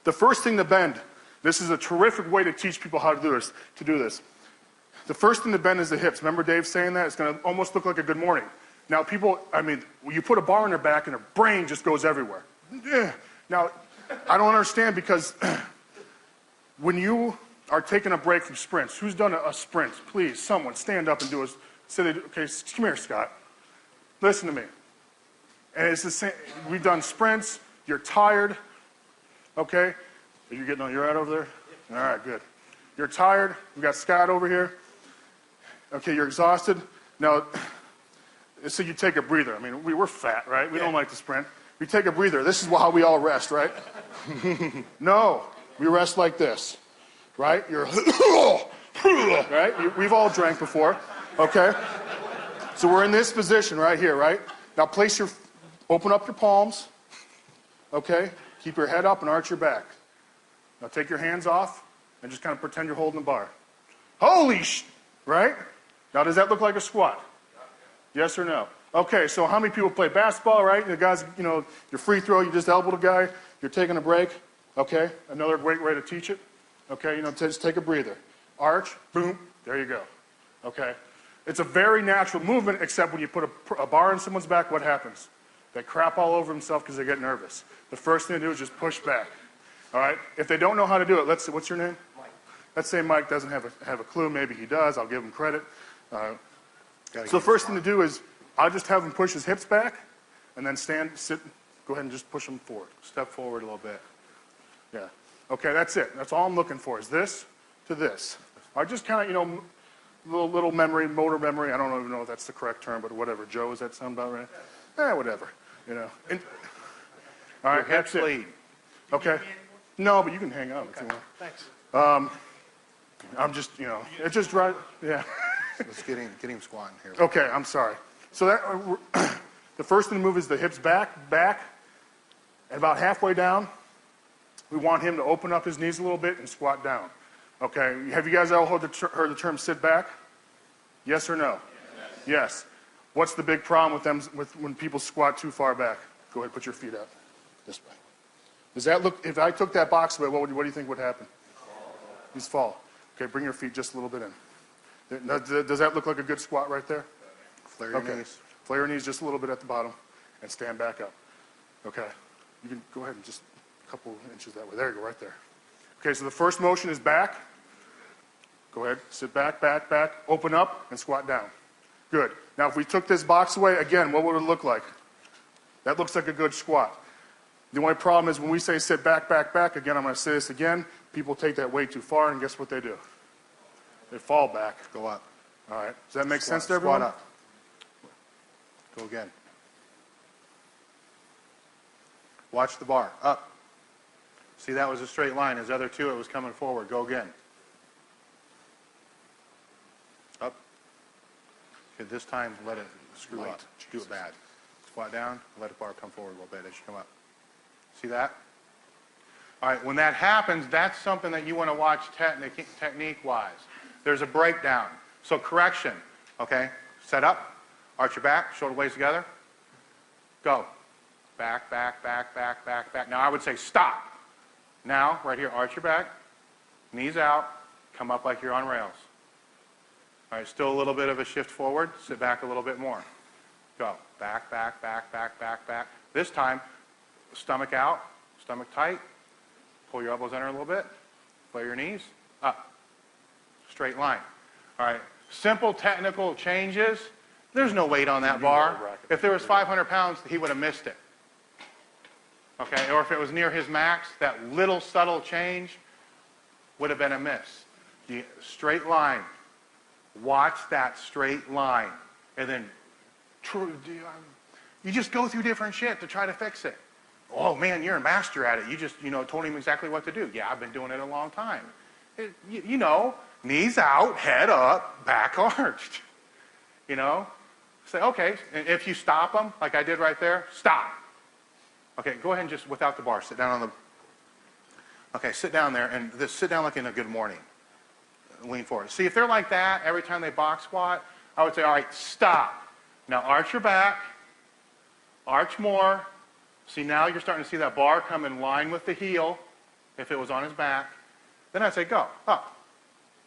the first thing to bend, This is a terrific way to teach people how to do this. The first thing to bend is the hips. Remember Dave saying that? It's going to almost look like a good morning. Now people, you put a bar in their back and their brain just goes everywhere. Now, I don't understand because when you are taking a break from sprints, who's done a sprint? Please, someone stand up and do a, okay, come here, Scott. Listen to me. And it's the same, we've done sprints, you're tired, okay? Are you getting on your right over there? All right, good. You're tired, we got Scott over here. Okay, you're exhausted. Now, so you take a breather. I mean, we're fat, right? We don't like to sprint. We take a breather. This is how we all rest, right? No, we rest like this, right? You're, right? We've all drank before, okay? So we're in this position right here, right? Now open up your palms, okay? Keep your head up and arch your back. Now take your hands off and just kind of pretend you're holding the bar. Holy right? Now does that look like a squat? Yes or no? Okay, so how many people play basketball, right? The guys, your free throw, you just elbow the guy, you're taking a break, okay? Another great way to teach it, okay? Just take a breather. Arch, boom, there you go, okay? It's a very natural movement, except when you put a bar in someone's back, what happens? They crap all over themselves because they get nervous. The first thing to do is just push back, all right? If they don't know how to do it, let's say, what's your name? Mike. Let's say Mike doesn't have a clue, maybe he does, I'll give him credit. So the first thing to do is, I'll just have him push his hips back, and then sit, go ahead and just push them forward. Step forward a little bit. Yeah. Okay, that's it. That's all I'm looking for, is this to this. I just kind of, little memory, motor memory. I don't even know if that's the correct term, but whatever. Joe, does that sound about right? Whatever. And, all right, that's it. Okay. No, but you can hang out if you want. Thanks. I'm just, it's just right. Yeah. Let's get him squatting here. Okay, I'm sorry. So the first thing to move is the hips back, and about halfway down, we want him to open up his knees a little bit and squat down. Okay, have you guys all heard the term sit back? Yes or no? Yes. What's the big problem with them when people squat too far back? Go ahead, put your feet out this way. Does that look? If I took that box away, what do you think would happen? He's fall. Okay, bring your feet just a little bit in. Does that look like a good squat right there? Flare your knees. Flare your knees just a little bit at the bottom and stand back up. Okay. You can go ahead and just a couple inches that way. There you go, right there. Okay, so the first motion is back. Go ahead, sit back, open up, and squat down. Good. Now if we took this box away, again, what would it look like? That looks like a good squat. The only problem is when we say sit back, again, I'm going to say this again, people take that way too far, and guess what they do? They fall back. Go up. All right. Does that make sense to everyone? Squat up. Go again. Watch the bar. Up. See, that was a straight line. His other two, it was coming forward. Go again. Up. Okay, this time, let it screw up. Do it bad. Squat down. Let the bar come forward a little bit as you come up. See that? All right, when that happens, that's something that you want to watch technique-wise. There's a breakdown. So correction, okay? Set up. Arch your back, shoulder blades together. Go. Back. Now I would say stop. Now, right here, arch your back, knees out, come up like you're on rails. All right, still a little bit of a shift forward. Sit back a little bit more. Go. Back. This time, stomach out, stomach tight. Pull your elbows under a little bit. Flare your knees. Up. Straight line. All right. Simple technical changes. There's no weight on that bar. If there was 500 pounds, he would have missed it. Okay? Or if it was near his max, that little subtle change would have been a miss. Straight line. Watch that straight line. And then you just go through different shit to try to fix it. Oh man, you're a master at it. You just, told him exactly what to do. Yeah, I've been doing it a long time. Knees out, head up, back arched. Say, okay, and if you stop them, like I did right there, stop. Okay, go ahead and just, without the bar, sit down on the, okay, sit down there, and sit down like in a good morning. Lean forward. See, if they're like that, every time they box squat, I would say, all right, stop. Now arch your back, arch more. See, now you're starting to see that bar come in line with the heel, if it was on his back. Then I say, go, up,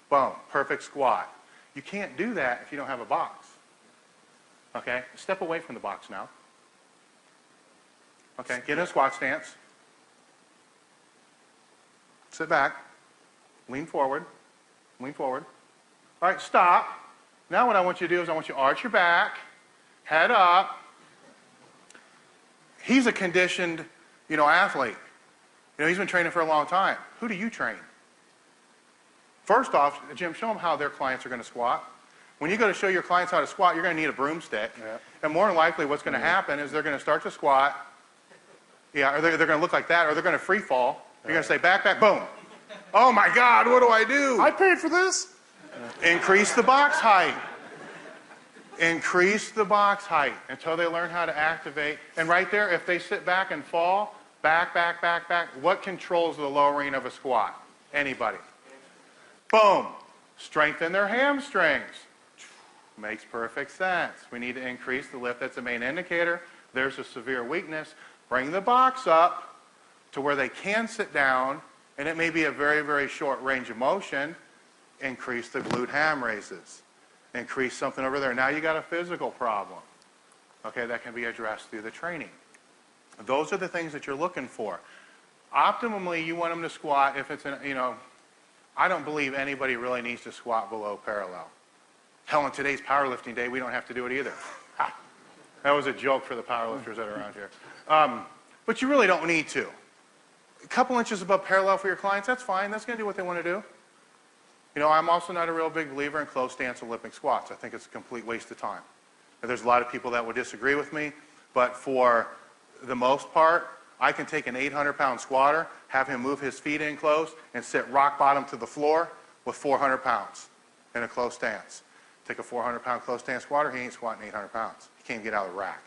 boom, perfect squat. You can't do that if you don't have a box. Okay, step away from the box now. Okay, get in a squat stance. Sit back, lean forward, lean forward. All right, stop. Now what I want you to do is I want you to arch your back, head up. He's a conditioned, athlete. He's been training for a long time. Who do you train? First off, Jim, show them how their clients are going to squat. When you go to show your clients how to squat, you're going to need a broomstick. Yeah. And more than likely what's going to happen is they're going to start to squat. Yeah, or they're going to look like that, or they're going to free fall. You're going to say, back, back, boom. Oh my God, what do I do? I paid for this. Increase the box height. Increase the box height until they learn how to activate. And right there, if they sit back and fall, back, back, back, back, what controls the lowering of a squat? Anybody. Boom. Strengthen their hamstrings. Makes perfect sense. We need to increase the lift. That's the main indicator. There's a severe weakness. Bring the box up to where they can sit down, and it may be a very, very short range of motion. Increase the glute ham raises. Increase something over there. Now you got a physical problem. Okay, that can be addressed through the training. Those are the things that you're looking for. Optimally, you want them to squat if it's I don't believe anybody really needs to squat below parallel. Hell, in today's powerlifting day, we don't have to do it either. Ha. That was a joke for the powerlifters that are around here. But you really don't need to. A couple inches above parallel for your clients, that's fine. That's going to do what they want to do. I'm also not a real big believer in closed stance Olympic squats. I think it's a complete waste of time. And there's a lot of people that would disagree with me, but for the most part, I can take an 800-pound squatter, have him move his feet in close, and sit rock bottom to the floor with 400 pounds in a closed stance. Take a 400-pound closed stance squatter, he ain't squatting 800 pounds. He can't get out of the rack.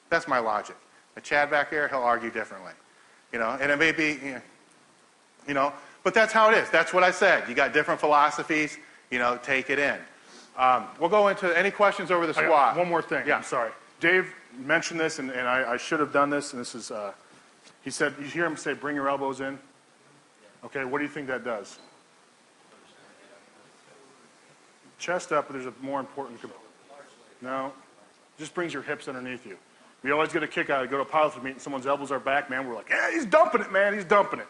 That's my logic. The Chad back here, he'll argue differently. And it may be, but that's how it is. That's what I said. You got different philosophies, take it in. We'll go into any questions over the squat. One more thing. Yeah. I'm sorry. Dave mentioned this, and I should have done this, and this is, he said, you hear him say, bring your elbows in. Okay, what do you think that does? Chest up, but there's a more important component. No, just brings your hips underneath you. We always get a kick out of it. Go to a powerlifting meet and someone's elbows are back, man. We're like, yeah, he's dumping it, man. He's dumping it.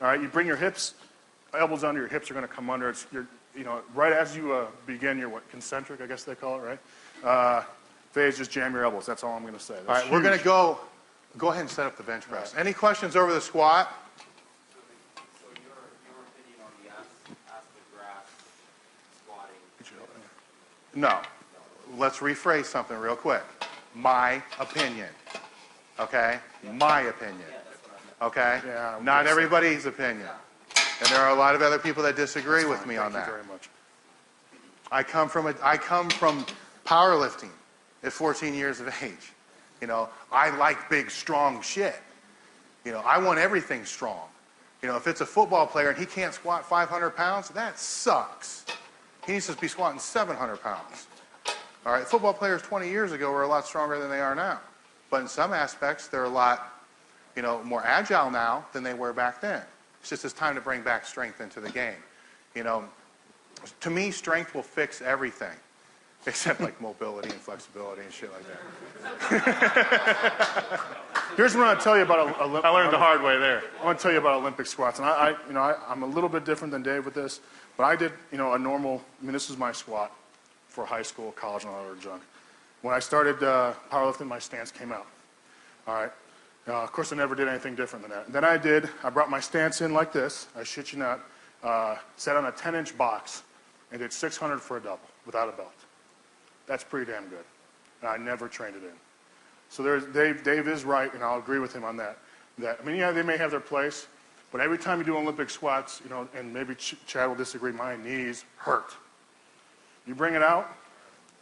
All right, you bring your hips, elbows under. Your hips are going to come under. It's right as you begin your concentric, I guess they call it, right? Phase, just jam your elbows. That's all I'm going to say. That's all right, huge. We're going to go ahead and set up the bench press. Right. Any questions over the squat? So your opinion on the ask the grass squatting? No. Let's rephrase something real quick. My opinion. Okay? My opinion. Okay? Yeah, not everybody's opinion. And there are a lot of other people that disagree with me on that. Thank you very much. I come from powerlifting at 14 years of age. I like big, strong shit. I want everything strong. If it's a football player and he can't squat 500 pounds, that sucks. He needs to be squatting 700 pounds. All right, football players 20 years ago were a lot stronger than they are now. But in some aspects, they're a lot, more agile now than they were back then. It's just time to bring back strength into the game. To me, strength will fix everything. Except like mobility and flexibility and shit like that. Here's what I'll tell you about Olympic. I learned the hard way there. I want to tell you about Olympic squats, and I'm a little bit different than Dave with this, but I did, a normal. This is my squat for high school, college, and all that other junk. When I started powerlifting, my stance came out. All right. Of course, I never did anything different than that. And then I brought my stance in like this. I shit you not. Sat on a 10-inch box and did 600 for a double without a belt. That's pretty damn good. And I never trained it in. So Dave is right, and I'll agree with him on that. They may have their place, but every time you do Olympic squats, and maybe Chad will disagree, my knees hurt. You bring it out,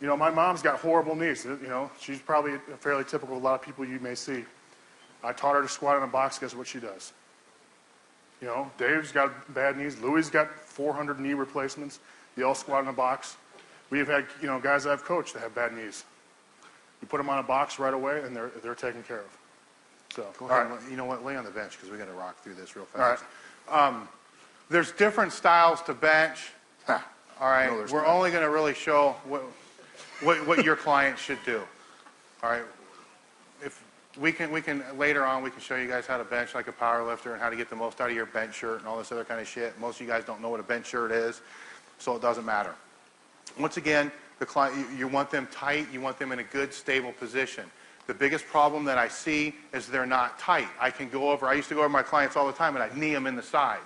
my mom's got horrible knees. She's probably fairly typical of a lot of people you may see. I taught her to squat in a box. Guess what she does? Dave's got bad knees. Louie's got 400 knee replacements. They all squat in a box. We've had, guys I've coached that have bad knees. You put them on a box right away, and they're taken care of. So, go ahead. All right. You know what? Lay on the bench because we're going to rock through this real fast. All right. There's different styles to bench. Ha. All right, No, there's we're not. only going to really show what your client should do. All right, if we can later on we can show you guys how to bench like a power lifter and how to get the most out of your bench shirt and all this other kind of shit. Most of you guys don't know what a bench shirt is, so it doesn't matter. Once again, the client, you want them tight, you want them in a good stable position. The biggest problem that I see is they're not tight. I used to go over my clients all the time and I'd knee them in the side.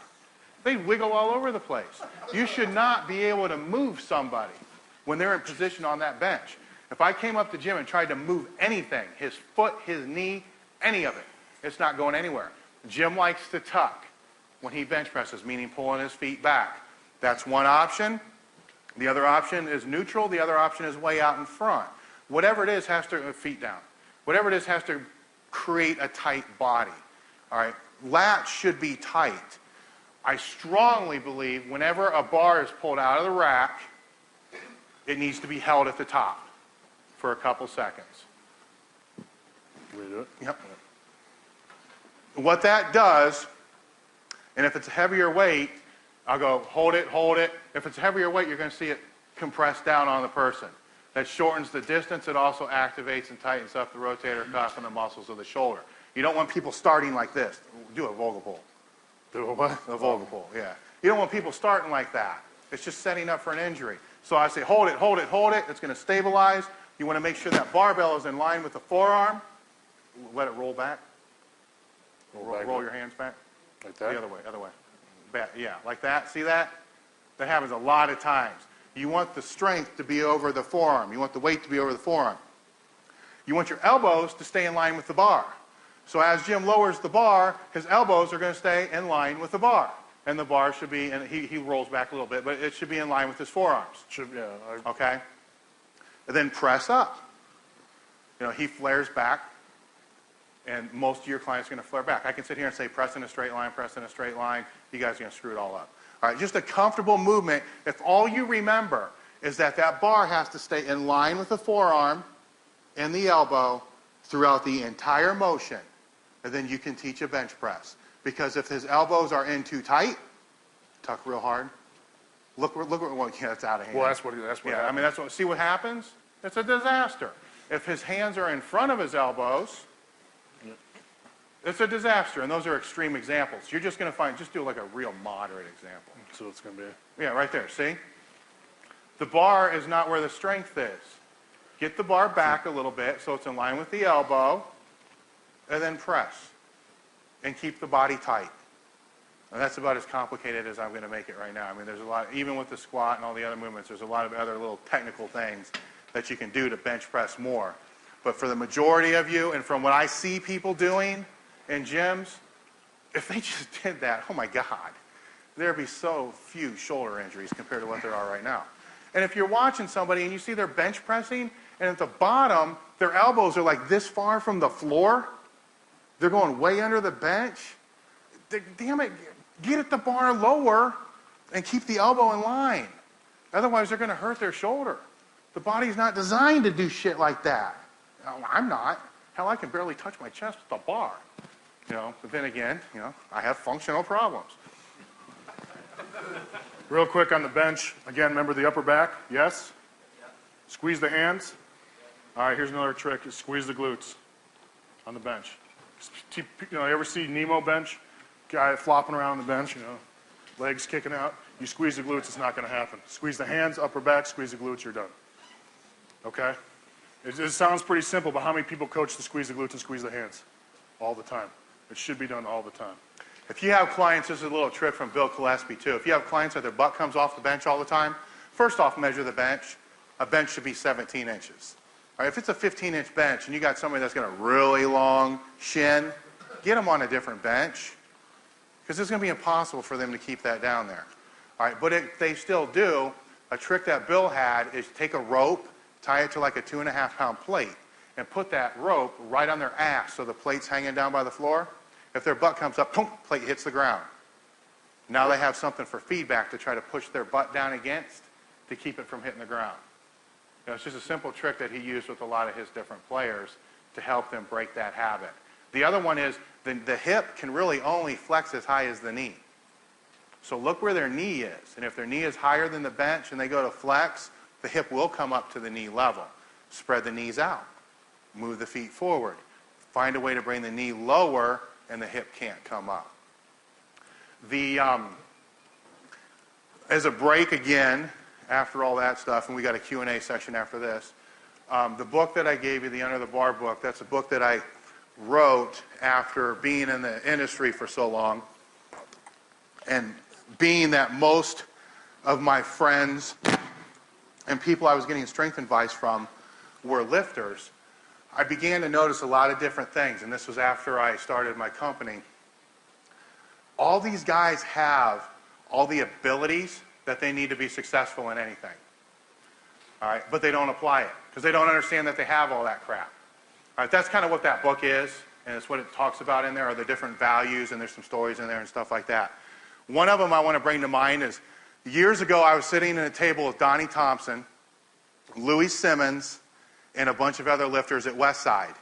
They wiggle all over the place. You should not be able to move somebody when they're in position on that bench. If I came up to Jim and tried to move anything, his foot, his knee, any of it, it's not going anywhere. Jim likes to tuck when he bench presses, meaning pulling his feet back. That's one option. The other option is neutral. The other option is way out in front. Whatever it is has to, feet down. Whatever it is has to create a tight body. All right, lats should be tight. I strongly believe whenever a bar is pulled out of the rack, it needs to be held at the top for a couple seconds. Can we do it? Yep. What that does, and if it's a heavier weight, I'll go hold it, hold it. If it's a heavier weight, you're going to see it compress down on the person. That shortens the distance. It also activates and tightens up the rotator cuff and the muscles of the shoulder. You don't want people starting like this. Do a Vogel pull. Do a what? A Vogel pull, yeah. You don't want people starting like that. It's just setting up for an injury. So I say hold it, hold it, hold it. It's going to stabilize. You want to make sure that barbell is in line with the forearm. Let it roll back. Roll your hands back. Like that? The other way, other way. Back, yeah, like that. See that? That happens a lot of times. You want the strength to be over the forearm. You want the weight to be over the forearm. You want your elbows to stay in line with the bar. So as Jim lowers the bar, his elbows are going to stay in line with the bar. And the bar should be, and he rolls back a little bit, but it should be in line with his forearms. Should, yeah. Okay? And then press up. You know, he flares back, and most of your clients are going to flare back. I can sit here and say, press in a straight line, press in a straight line. You guys are going to screw it all up. All right, just a comfortable movement. If all you remember is that that bar has to stay in line with the forearm and the elbow throughout the entire motion, and then you can teach a bench press. Because if his elbows are in too tight, tuck real hard. Look, well, yeah, it's out of hand. Well, that's what yeah, happened. I mean, see what happens? It's a disaster. If his hands are in front of his elbows, it's a disaster, and those are extreme examples. You're just going to find, just do like a real moderate example. So it's going to be. Yeah, right there, see? The bar is not where the strength is. Get the bar back a little bit so it's in line with the elbow, and then press. And keep the body tight. And that's about as complicated as I'm going to make it right now. I mean, there's a lot, even with the squat and all the other movements, there's a lot of other little technical things that you can do to bench press more. But for the majority of you, and from what I see people doing in gyms, if they just did that, oh my God, there'd be so few shoulder injuries compared to what there are right now. And if you're watching somebody and you see they're bench pressing, and at the bottom, their elbows are like this far from the floor, they're going way under the bench, damn it, get at the bar lower and keep the elbow in line. Otherwise, they're going to hurt their shoulder. The body's not designed to do shit like that. No, I'm not. Hell, I can barely touch my chest with the bar. You know, but then again, you know, I have functional problems. Real quick on the bench. Again, remember the upper back? Yes? Squeeze the hands. All right, here's another trick. Is squeeze the glutes on the bench. You know, you ever see Nemo bench? Guy flopping around on the bench, you know, legs kicking out. You squeeze the glutes, it's not going to happen. Squeeze the hands, upper back, squeeze the glutes, you're done. Okay? It sounds pretty simple, but how many people coach to squeeze the glutes and squeeze the hands? All the time. It should be done all the time. If you have clients, this is a little trick from 𝙿𝙬𝙬𝙚 too. If you have clients that their butt comes off the bench all the time, first off, measure the bench. A bench should be 17 inches. All right, if it's a 15-inch bench and you got somebody that's got a really long shin, get them on a different bench because it's going to be impossible for them to keep that down there. All right, but if they still do, a trick that Bill had is take a rope, tie it to like a 2.5-pound plate, and put that rope right on their ass so the plate's hanging down by the floor. If their butt comes up, boom, plate hits the ground. Now they have something for feedback to try to push their butt down against to keep it from hitting the ground. You know, it's just a simple trick that he used with a lot of his different players to help them break that habit. The other one is the hip can really only flex as high as the knee. So look where their knee is. And if their knee is higher than the bench and they go to flex, the hip will come up to the knee level. Spread the knees out. Move the feet forward. Find a way to bring the knee lower and the hip can't come up. As a break again, after all that stuff, and we got a Q&A section after this, the book that I gave you, the Under the Bar book, that's a book that I wrote after being in the industry for so long, and being that most of my friends and people I was getting strength advice from were lifters, I began to notice a lot of different things, and this was after I started my company. All these guys have all the abilities that they need to be successful in anything. All right, but they don't apply it because they don't understand that they have all that crap. All right, that's kind of what that book is, and it's what it talks about in there, are the different values, and there's some stories in there and stuff like that. One of them I want to bring to mind is years ago I was sitting at a table with Donnie Thompson, Louis Simmons, and a bunch of other lifters at Westside.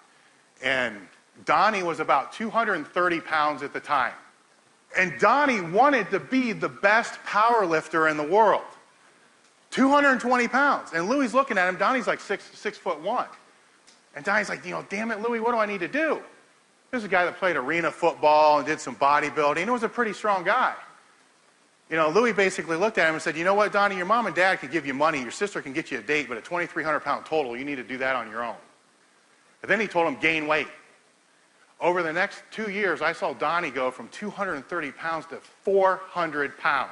And Donnie was about 230 pounds at the time. And Donnie wanted to be the best power lifter in the world. 220 pounds. And Louis looking at him, Donnie's like 6'1". And Donnie's like, damn it, Louis, what do I need to do? This is a guy that played arena football and did some bodybuilding. And was a pretty strong guy. Louis basically looked at him and said, you know what, Donnie, your mom and dad can give you money, your sister can get you a date, but at 2,300 pound total, you need to do that on your own. And then he told him, gain weight. Over the next 2 years, I saw Donnie go from 230 pounds to 400 pounds.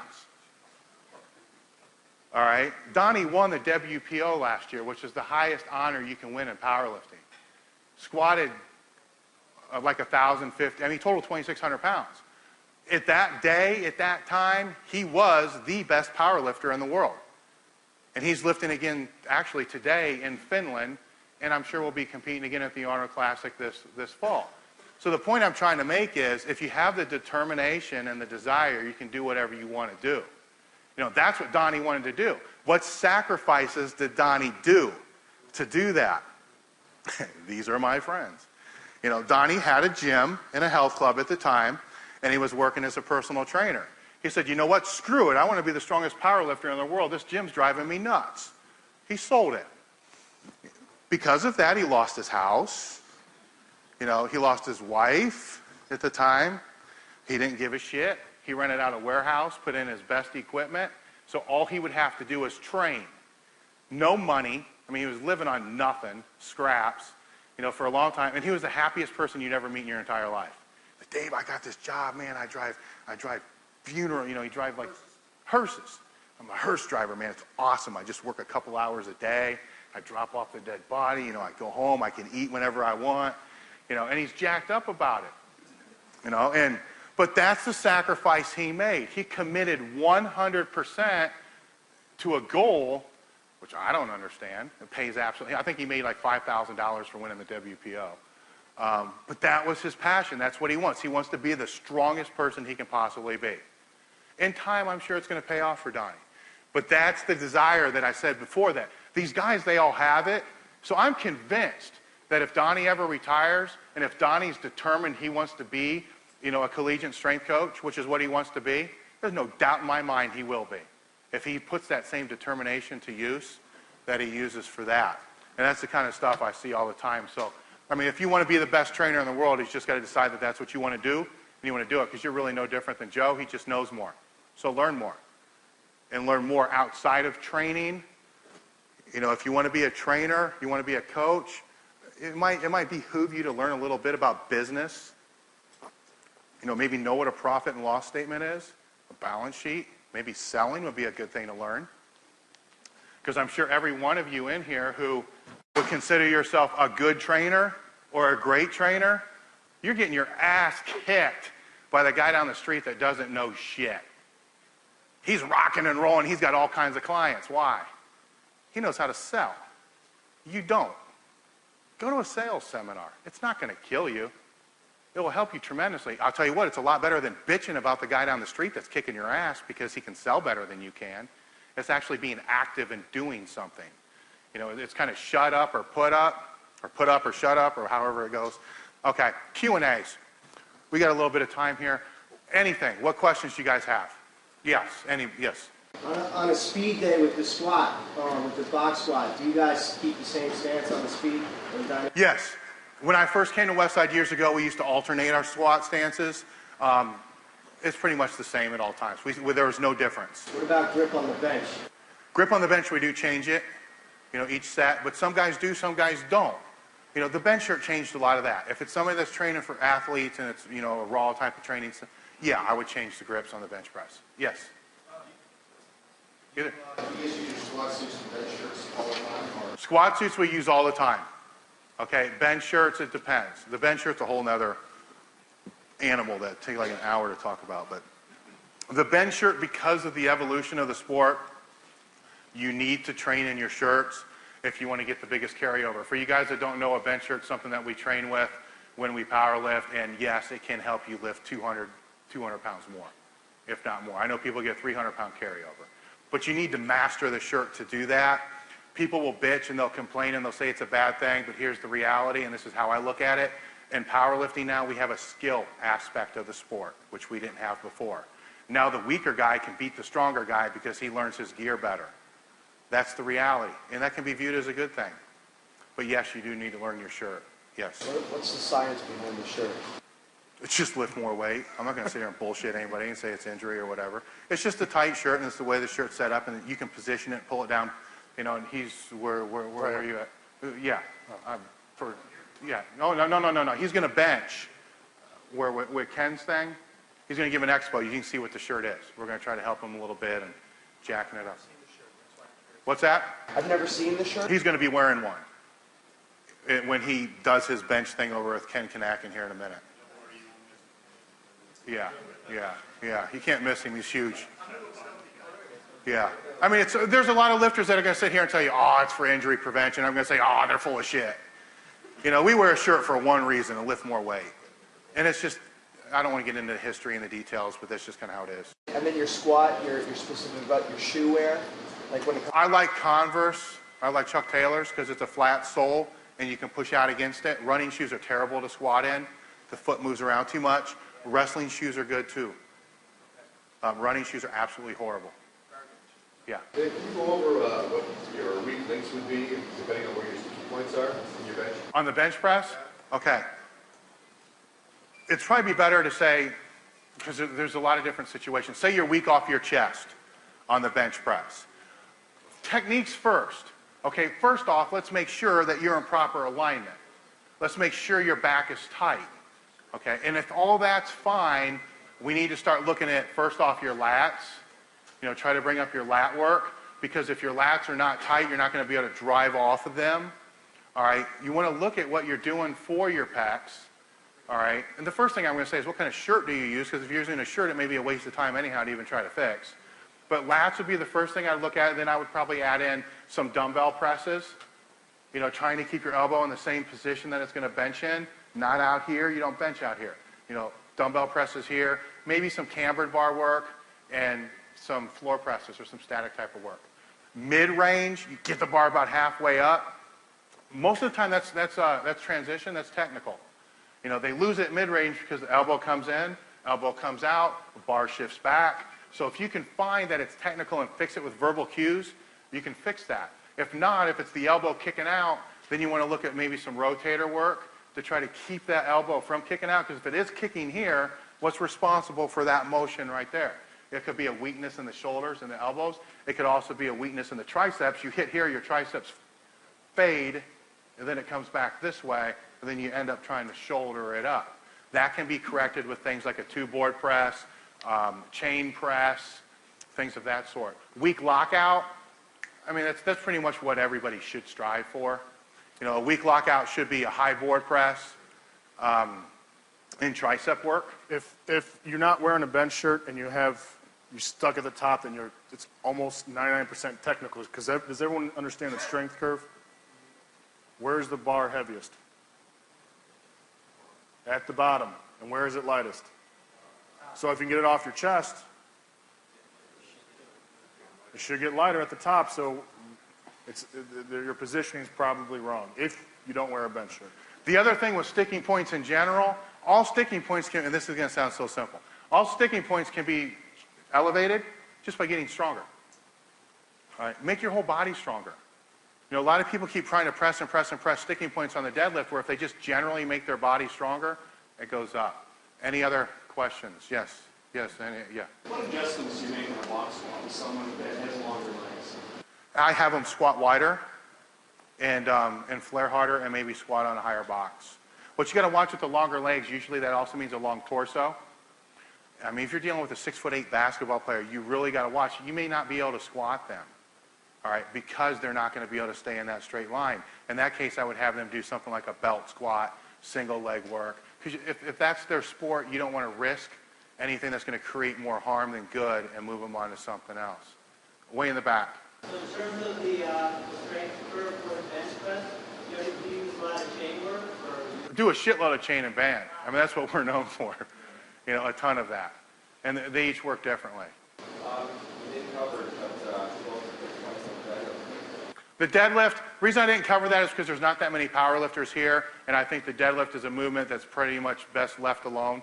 All right? Donnie won the WPO last year, which is the highest honor you can win in powerlifting. Squatted like 1,050, total 2,600 pounds. At that day, at that time, he was the best power lifter in the world. And he's lifting again, actually today in Finland, and I'm sure we'll be competing again at the Honor Classic this fall. So the point I'm trying to make is, if you have the determination and the desire, you can do whatever you want to do. That's what Donnie wanted to do. What sacrifices did Donnie do to do that? These are my friends. Donnie had a gym and a health club at the time, and he was working as a personal trainer. He said, you know what, screw it, I want to be the strongest power lifter in the world. This gym's driving me nuts. He sold it. Because of that, he lost his house. He lost his wife at the time. He didn't give a shit. He rented out a warehouse, put in his best equipment. So all he would have to do was train. No money. He was living on nothing, scraps, for a long time. And he was the happiest person you'd ever meet in your entire life. Like, Dave, I got this job, man. I drive funeral, he drives like hearses. I'm a hearse driver, man. It's awesome. I just work a couple hours a day. I drop off the dead body. I go home. I can eat whenever I want. And he's jacked up about it. But that's the sacrifice he made. He committed 100% to a goal, which I don't understand. It pays absolutely. I think he made like $5,000 for winning the WPO. But that was his passion. That's what he wants. He wants to be the strongest person he can possibly be. In time, I'm sure it's going to pay off for Donnie. But that's the desire that I said before that. These guys, they all have it. So I'm convinced that if Donnie ever retires, and if Donnie's determined he wants to be, a collegiate strength coach, which is what he wants to be, there's no doubt in my mind he will be. If he puts that same determination to use that he uses for that. And that's the kind of stuff I see all the time. So, if you want to be the best trainer in the world, he's just got to decide that that's what you want to do, and you want to do it, because you're really no different than Joe. He just knows more. So learn more. And learn more outside of training. If you want to be a trainer, you want to be a coach, it might behoove you to learn a little bit about business. Maybe know what a profit and loss statement is, a balance sheet. Maybe selling would be a good thing to learn. Because I'm sure every one of you in here who would consider yourself a good trainer or a great trainer, you're getting your ass kicked by the guy down the street that doesn't know shit. He's rocking and rolling. He's got all kinds of clients. Why? He knows how to sell. You don't. Go to a sales seminar. It's not going to kill you. It will help you tremendously. I'll tell you what, it's a lot better than bitching about the guy down the street that's kicking your ass because he can sell better than you can. It's actually being active and doing something. It's kind of shut up or put up or shut up, or however it goes. Okay, Q&As. We got a little bit of time here. Anything. What questions do you guys have? Yes, yes. On a speed day with the squat, with the box squat, do you guys keep the same stance on the speed? Yes. When I first came to Westside years ago, we used to alternate our squat stances. It's pretty much the same at all times. There was no difference. What about grip on the bench? Grip on the bench, we do change it, each set. But some guys do, some guys don't. The bench shirt changed a lot of that. If it's somebody that's training for athletes and it's, a raw type of training, yeah, I would change the grips on the bench press. Yes. Either. Do you use squat suits and bench shirts all the time? Or? Squat suits we use all the time. Okay, bench shirts, it depends. The bench shirt's a whole nother animal that takes like an hour to talk about. But the bench shirt, because of the evolution of the sport, you need to train in your shirts if you want to get the biggest carryover. For you guys that don't know, a bench shirt's something that we train with when we power lift, and yes, it can help you lift 200 pounds more, if not more. I know people get 300-pound carryover. But you need to master the shirt to do that. People will bitch and they'll complain and they'll say it's a bad thing, but here's the reality, and this is how I look at it. In powerlifting now, we have a skill aspect of the sport, which we didn't have before. Now the weaker guy can beat the stronger guy because he learns his gear better. That's the reality, and that can be viewed as a good thing. But yes, you do need to learn your shirt. Yes. What's the science behind the shirt? It's just lift more weight. I'm not going to sit here and bullshit anybody and say it's injury or whatever. It's just a tight shirt, and it's the way the shirt's set up, and you can position it, pull it down, and he's, where are you at? Yeah. No. He's going to bench with Ken's thing. He's going to give an expo. You can see what the shirt is. We're going to try to help him a little bit and jacking it up. What's that? I've never seen the shirt. He's going to be wearing one when he does his bench thing over with Ken Kanakin here in a minute. Yeah. You can't miss him. He's huge. Yeah. I mean, there's a lot of lifters that are going to sit here and tell you, oh, it's for injury prevention. I'm going to say, oh, they're full of shit. We wear a shirt for one reason, to lift more weight. And it's just, I don't want to get into the history and the details, but that's just kind of how it is. And then your squat, you're specific about your shoe wear? Like when it comes I like Converse. I like Chuck Taylor's because it's a flat sole and you can push out against it. Running shoes are terrible to squat in. The foot moves around too much. Wrestling shoes are good too. Running shoes are absolutely horrible. Yeah. Can you go over what your weak links would be, depending on where your sticky points are in your bench? On the bench press? Okay. It's probably better to say, because there's a lot of different situations. Say you're weak off your chest on the bench press. Techniques first. Okay, first off, let's make sure that you're in proper alignment. Let's make sure your back is tight. Okay, and if all that's fine, we need to start looking at, first off, your lats. Try to bring up your lat work, because if your lats are not tight, you're not going to be able to drive off of them. All right, you want to look at what you're doing for your pecs. All right, and the first thing I'm going to say is, what kind of shirt do you use? Because if you're using a shirt, it may be a waste of time anyhow to even try to fix. But lats would be the first thing I'd look at, and then I would probably add in some dumbbell presses. Trying to keep your elbow in the same position that it's going to bench in. Not out here, you don't bench out here. Dumbbell presses here, maybe some cambered bar work, and some floor presses or some static type of work. Mid-range, you get the bar about halfway up. Most of the time that's transition, that's technical. They lose it mid-range because the elbow comes in, elbow comes out, the bar shifts back. So if you can find that it's technical and fix it with verbal cues, you can fix that. If not, if it's the elbow kicking out, then you want to look at maybe some rotator work to try to keep that elbow from kicking out, because if it is kicking here, what's responsible for that motion right there? It could be a weakness in the shoulders and the elbows. It could also be a weakness in the triceps. You hit here, your triceps fade, and then it comes back this way, and then you end up trying to shoulder it up. That can be corrected with things like a two-board press, chain press, things of that sort. Weak lockout, I mean, that's pretty much what everybody should strive for. A weak lockout should be a high board press in tricep work. If you're not wearing a bench shirt and you're stuck at the top, then it's almost 99% technical. Because does everyone understand the strength curve? Where's the bar heaviest? At the bottom. And where is it lightest? So if you can get it off your chest, it should get lighter at the top. So your positioning is probably wrong if you don't wear a bench shirt. The other thing with sticking points in general, all sticking points can, and this is going to sound so simple, all sticking points can be elevated just by getting stronger. All right? Make your whole body stronger. You know, a lot of people keep trying to press and press and press sticking points on the deadlift, where if they just generally make their body stronger, it goes up. Any other questions? Yes. Yes. Yeah. What adjustments do you make in a box squat with someone that has longer legs? I have them squat wider and flare harder and maybe squat on a higher box. What you got to watch with the longer legs, usually that also means a long torso. I mean, if you're dealing with a 6'8" basketball player, you really got to watch. You may not be able to squat them, all right, because they're not going to be able to stay in that straight line. In that case, I would have them do something like a belt squat, single leg work. Because if that's their sport, you don't want to risk anything that's going to create more harm than good and move them on to something else. Way in the back. So in terms of the strength curve for the bench press, do you use a lot of chain work? Or? Do a shitload of chain and band. I mean, that's what we're known for. You know, a ton of that. And they each work differently. You didn't cover it, but the deadlift, the reason I didn't cover that is because there's not that many power lifters here, and I think the deadlift is a movement that's pretty much best left alone,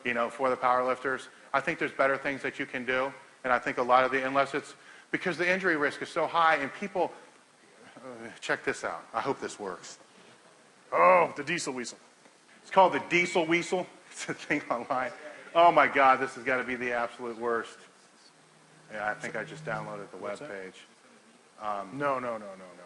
you know, for the power lifters. I think there's better things that you can do, and I think a lot of the, unless it's, because the injury risk is so high, and people, check this out. I hope this works. Oh, the diesel weasel. It's called the diesel weasel. It's a thing online. Oh my God, this has got to be the absolute worst. Yeah, I think I just downloaded the web page. No.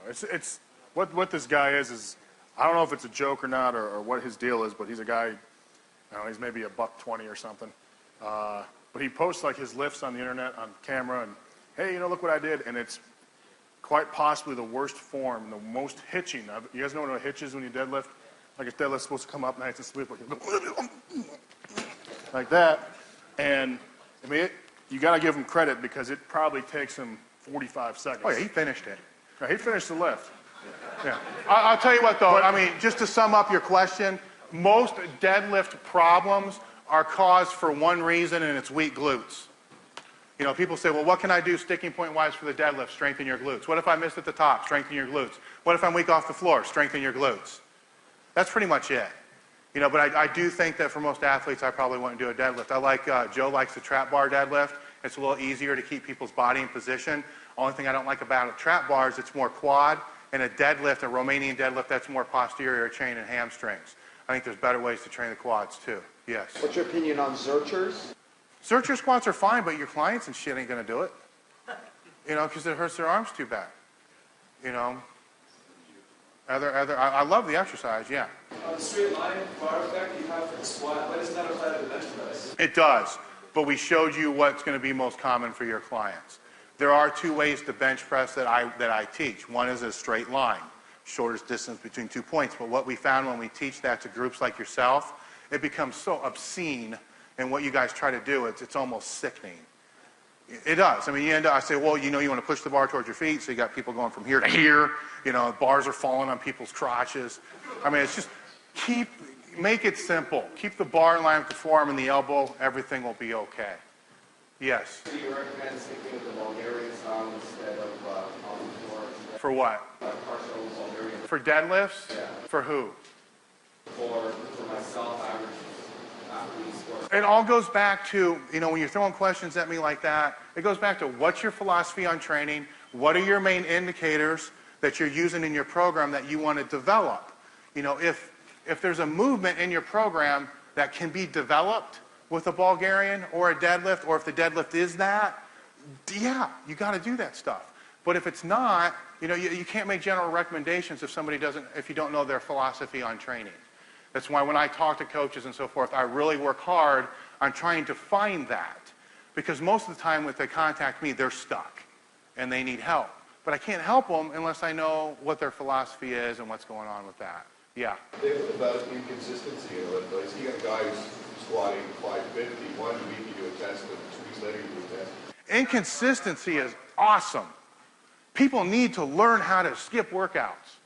It's what this guy is I don't know if it's a joke or not, or what his deal is, but he's a guy, I don't know, he's maybe $120 or something. But he posts like his lifts on the internet on camera, and hey, you know, look what I did, and it's quite possibly the worst form, the most hitching. You guys know what a hitch is when you deadlift? Like a deadlift's supposed to come up nice and smooth, like that. And I mean, you got to give him credit because it probably takes him 45 seconds. Oh yeah, he finished it. Yeah, he finished the lift. Yeah. I'll tell you what though, I mean, just to sum up your question, most deadlift problems are caused for one reason, and it's weak glutes. You know, people say, well, what can I do sticking point wise for the deadlift? Strengthen your glutes. What if I missed at the top? Strengthen your glutes. What if I'm weak off the floor? Strengthen your glutes. That's pretty much it. You know, but I do think that for most athletes, I probably wouldn't do a deadlift. I like, Joe likes the trap bar deadlift. It's a little easier to keep people's body in position. Only thing I don't like about a trap bar is it's more quad, and a deadlift, a Romanian deadlift, that's more posterior chain and hamstrings. I think there's better ways to train the quads too. Yes. What's your opinion on Zerchers? Zercher squats are fine, but your clients and shit ain't gonna do it. You know, because it hurts their arms too bad. You know. I love the exercise, yeah. On the straight line bar effect you have for the squat, why doesn't that apply to the bench press? It does, but we showed you what's going to be most common for your clients. There are two ways to bench press that I teach. One is a straight line, shortest distance between 2 points. But what we found when we teach that to groups like yourself, it becomes so obscene, and what you guys try to do, it's almost sickening. It does. I mean, you end up, I say, well, you know, you want to push the bar towards your feet, so you got people going from here to here. You know, bars are falling on people's crotches. I mean, it's just make it simple. Keep the bar in line with the forearm and the elbow. Everything will be okay. Yes? do you recommend sticking with the Bulgarian style instead of on the floor? For what? Partial Bulgarian. For deadlifts? Yeah. For who? For myself, average athletes. It all goes back to, you know, when you're throwing questions at me like that, it goes back to what's your philosophy on training? What are your main indicators that you're using in your program that you want to develop? You know, if there's a movement in your program that can be developed with a Bulgarian or a deadlift, or if the deadlift is that, yeah, you got to do that stuff. But if it's not, you know, you can't make general recommendations if you don't know their philosophy on training. That's why when I talk to coaches and so forth, I really work hard on trying to find that. Because most of the time when they contact me, they're stuck and they need help. But I can't help them unless I know what their philosophy is and what's going on with that. Yeah. David, about inconsistency, you know, I see guys squatting 550, 1 week you do a test, and 2 weeks later you do a test. Inconsistency is awesome. People need to learn how to skip workouts.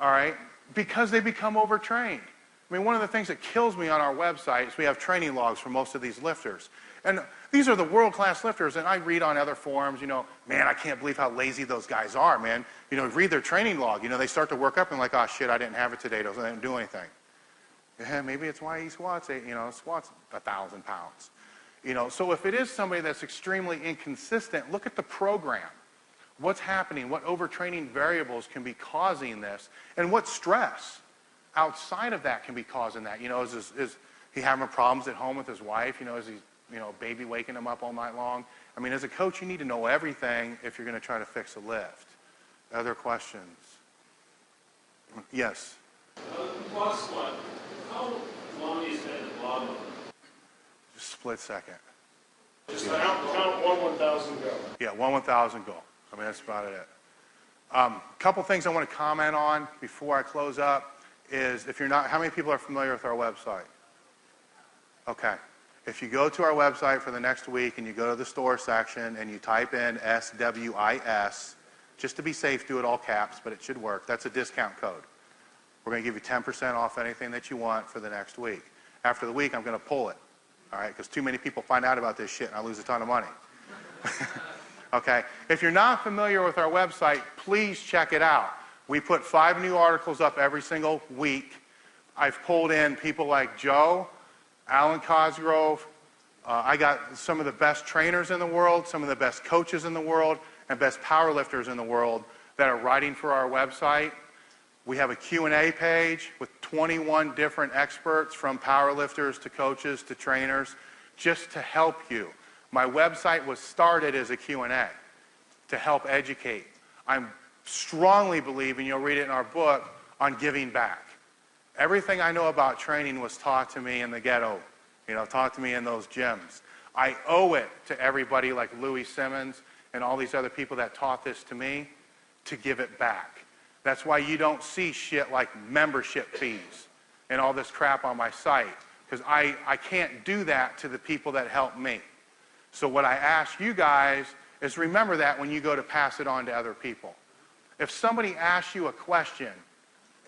All right? Because they become overtrained. I mean, one of the things that kills me on our website is we have training logs for most of these lifters. And these are the world-class lifters, and I read on other forums, you know, man, I can't believe how lazy those guys are, man. You know, read their training log. You know, they start to work up and like, oh, shit, I didn't have it today, so I didn't do anything. Yeah, maybe it's why he squats 1,000 pounds. You know, so if it is somebody that's extremely inconsistent, look at the program. What's happening? What overtraining variables can be causing this? And what stress outside of that can be causing that? You know, is he having problems at home with his wife? You know, is he, you know, baby waking him up all night long? I mean, as a coach, you need to know everything if you're going to try to fix a lift. Other questions? Yes? Plus one, how long do you spend at the bottom of it? Just split second. Just count 1,000 go. Yeah, 1,000 go. I mean, that's about it. A couple things I want to comment on before I close up is, if you're not, how many people are familiar with our website? Okay. If you go to our website for the next week and you go to the store section and you type in SWIS, just to be safe, do it all caps, but it should work. That's a discount code. We're going to give you 10% off anything that you want for the next week. After the week, I'm going to pull it, all right, because too many people find out about this shit and I lose a ton of money. Okay? If you're not familiar with our website, please check it out. We put 5 new articles up every single week. I've pulled in people like Joe, Alan Cosgrove. I got some of the best trainers in the world, some of the best coaches in the world, and best powerlifters in the world that are writing for our website. We have a Q&A page with 21 different experts, from powerlifters to coaches to trainers, just to help you. My website was started as a Q&A to help educate. I strongly believe, and you'll read it in our book, on giving back. Everything I know about training was taught to me in the ghetto, you know, taught to me in those gyms. I owe it to everybody like Louis Simmons and all these other people that taught this to me to give it back. That's why you don't see shit like membership fees and all this crap on my site, because I can't do that to the people that help me. So what I ask you guys is, remember that when you go to pass it on to other people. If somebody asks you a question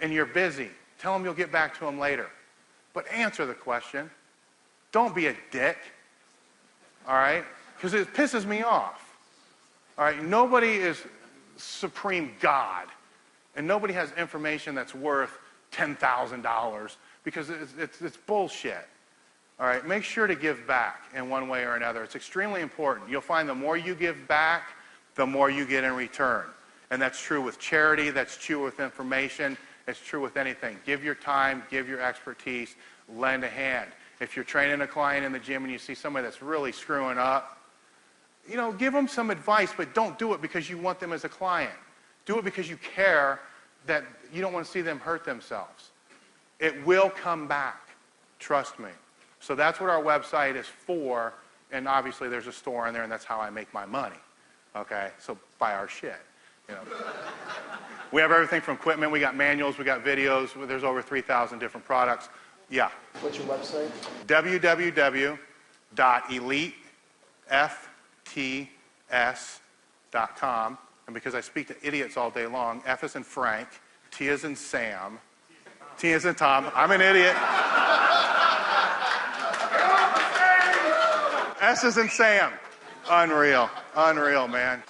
and you're busy, tell them you'll get back to them later. But answer the question. Don't be a dick. All right? Because it pisses me off. All right? Nobody is supreme God. And nobody has information that's worth $10,000, because it's bullshit. All right? Make sure to give back in one way or another. It's extremely important. You'll find the more you give back, the more you get in return. And that's true with charity. That's true with information. It's true with anything. Give your time, give your expertise, lend a hand. If you're training a client in the gym and you see somebody that's really screwing up, you know, give them some advice, but don't do it because you want them as a client. Do it because you care that you don't want to see them hurt themselves. It will come back. Trust me. So that's what our website is for, and obviously there's a store in there, and that's how I make my money. Okay? So buy our shit. You know. We have everything from equipment. We got manuals. We got videos. There's over 3,000 different products. Yeah. What's your website? www.𝙑𝙬𝙬𝙬𝙬.com. And because I speak to idiots all day long, F is in Frank, T is in Sam, T is in Tom. I'm an idiot. S is in Sam. Unreal. Unreal, man.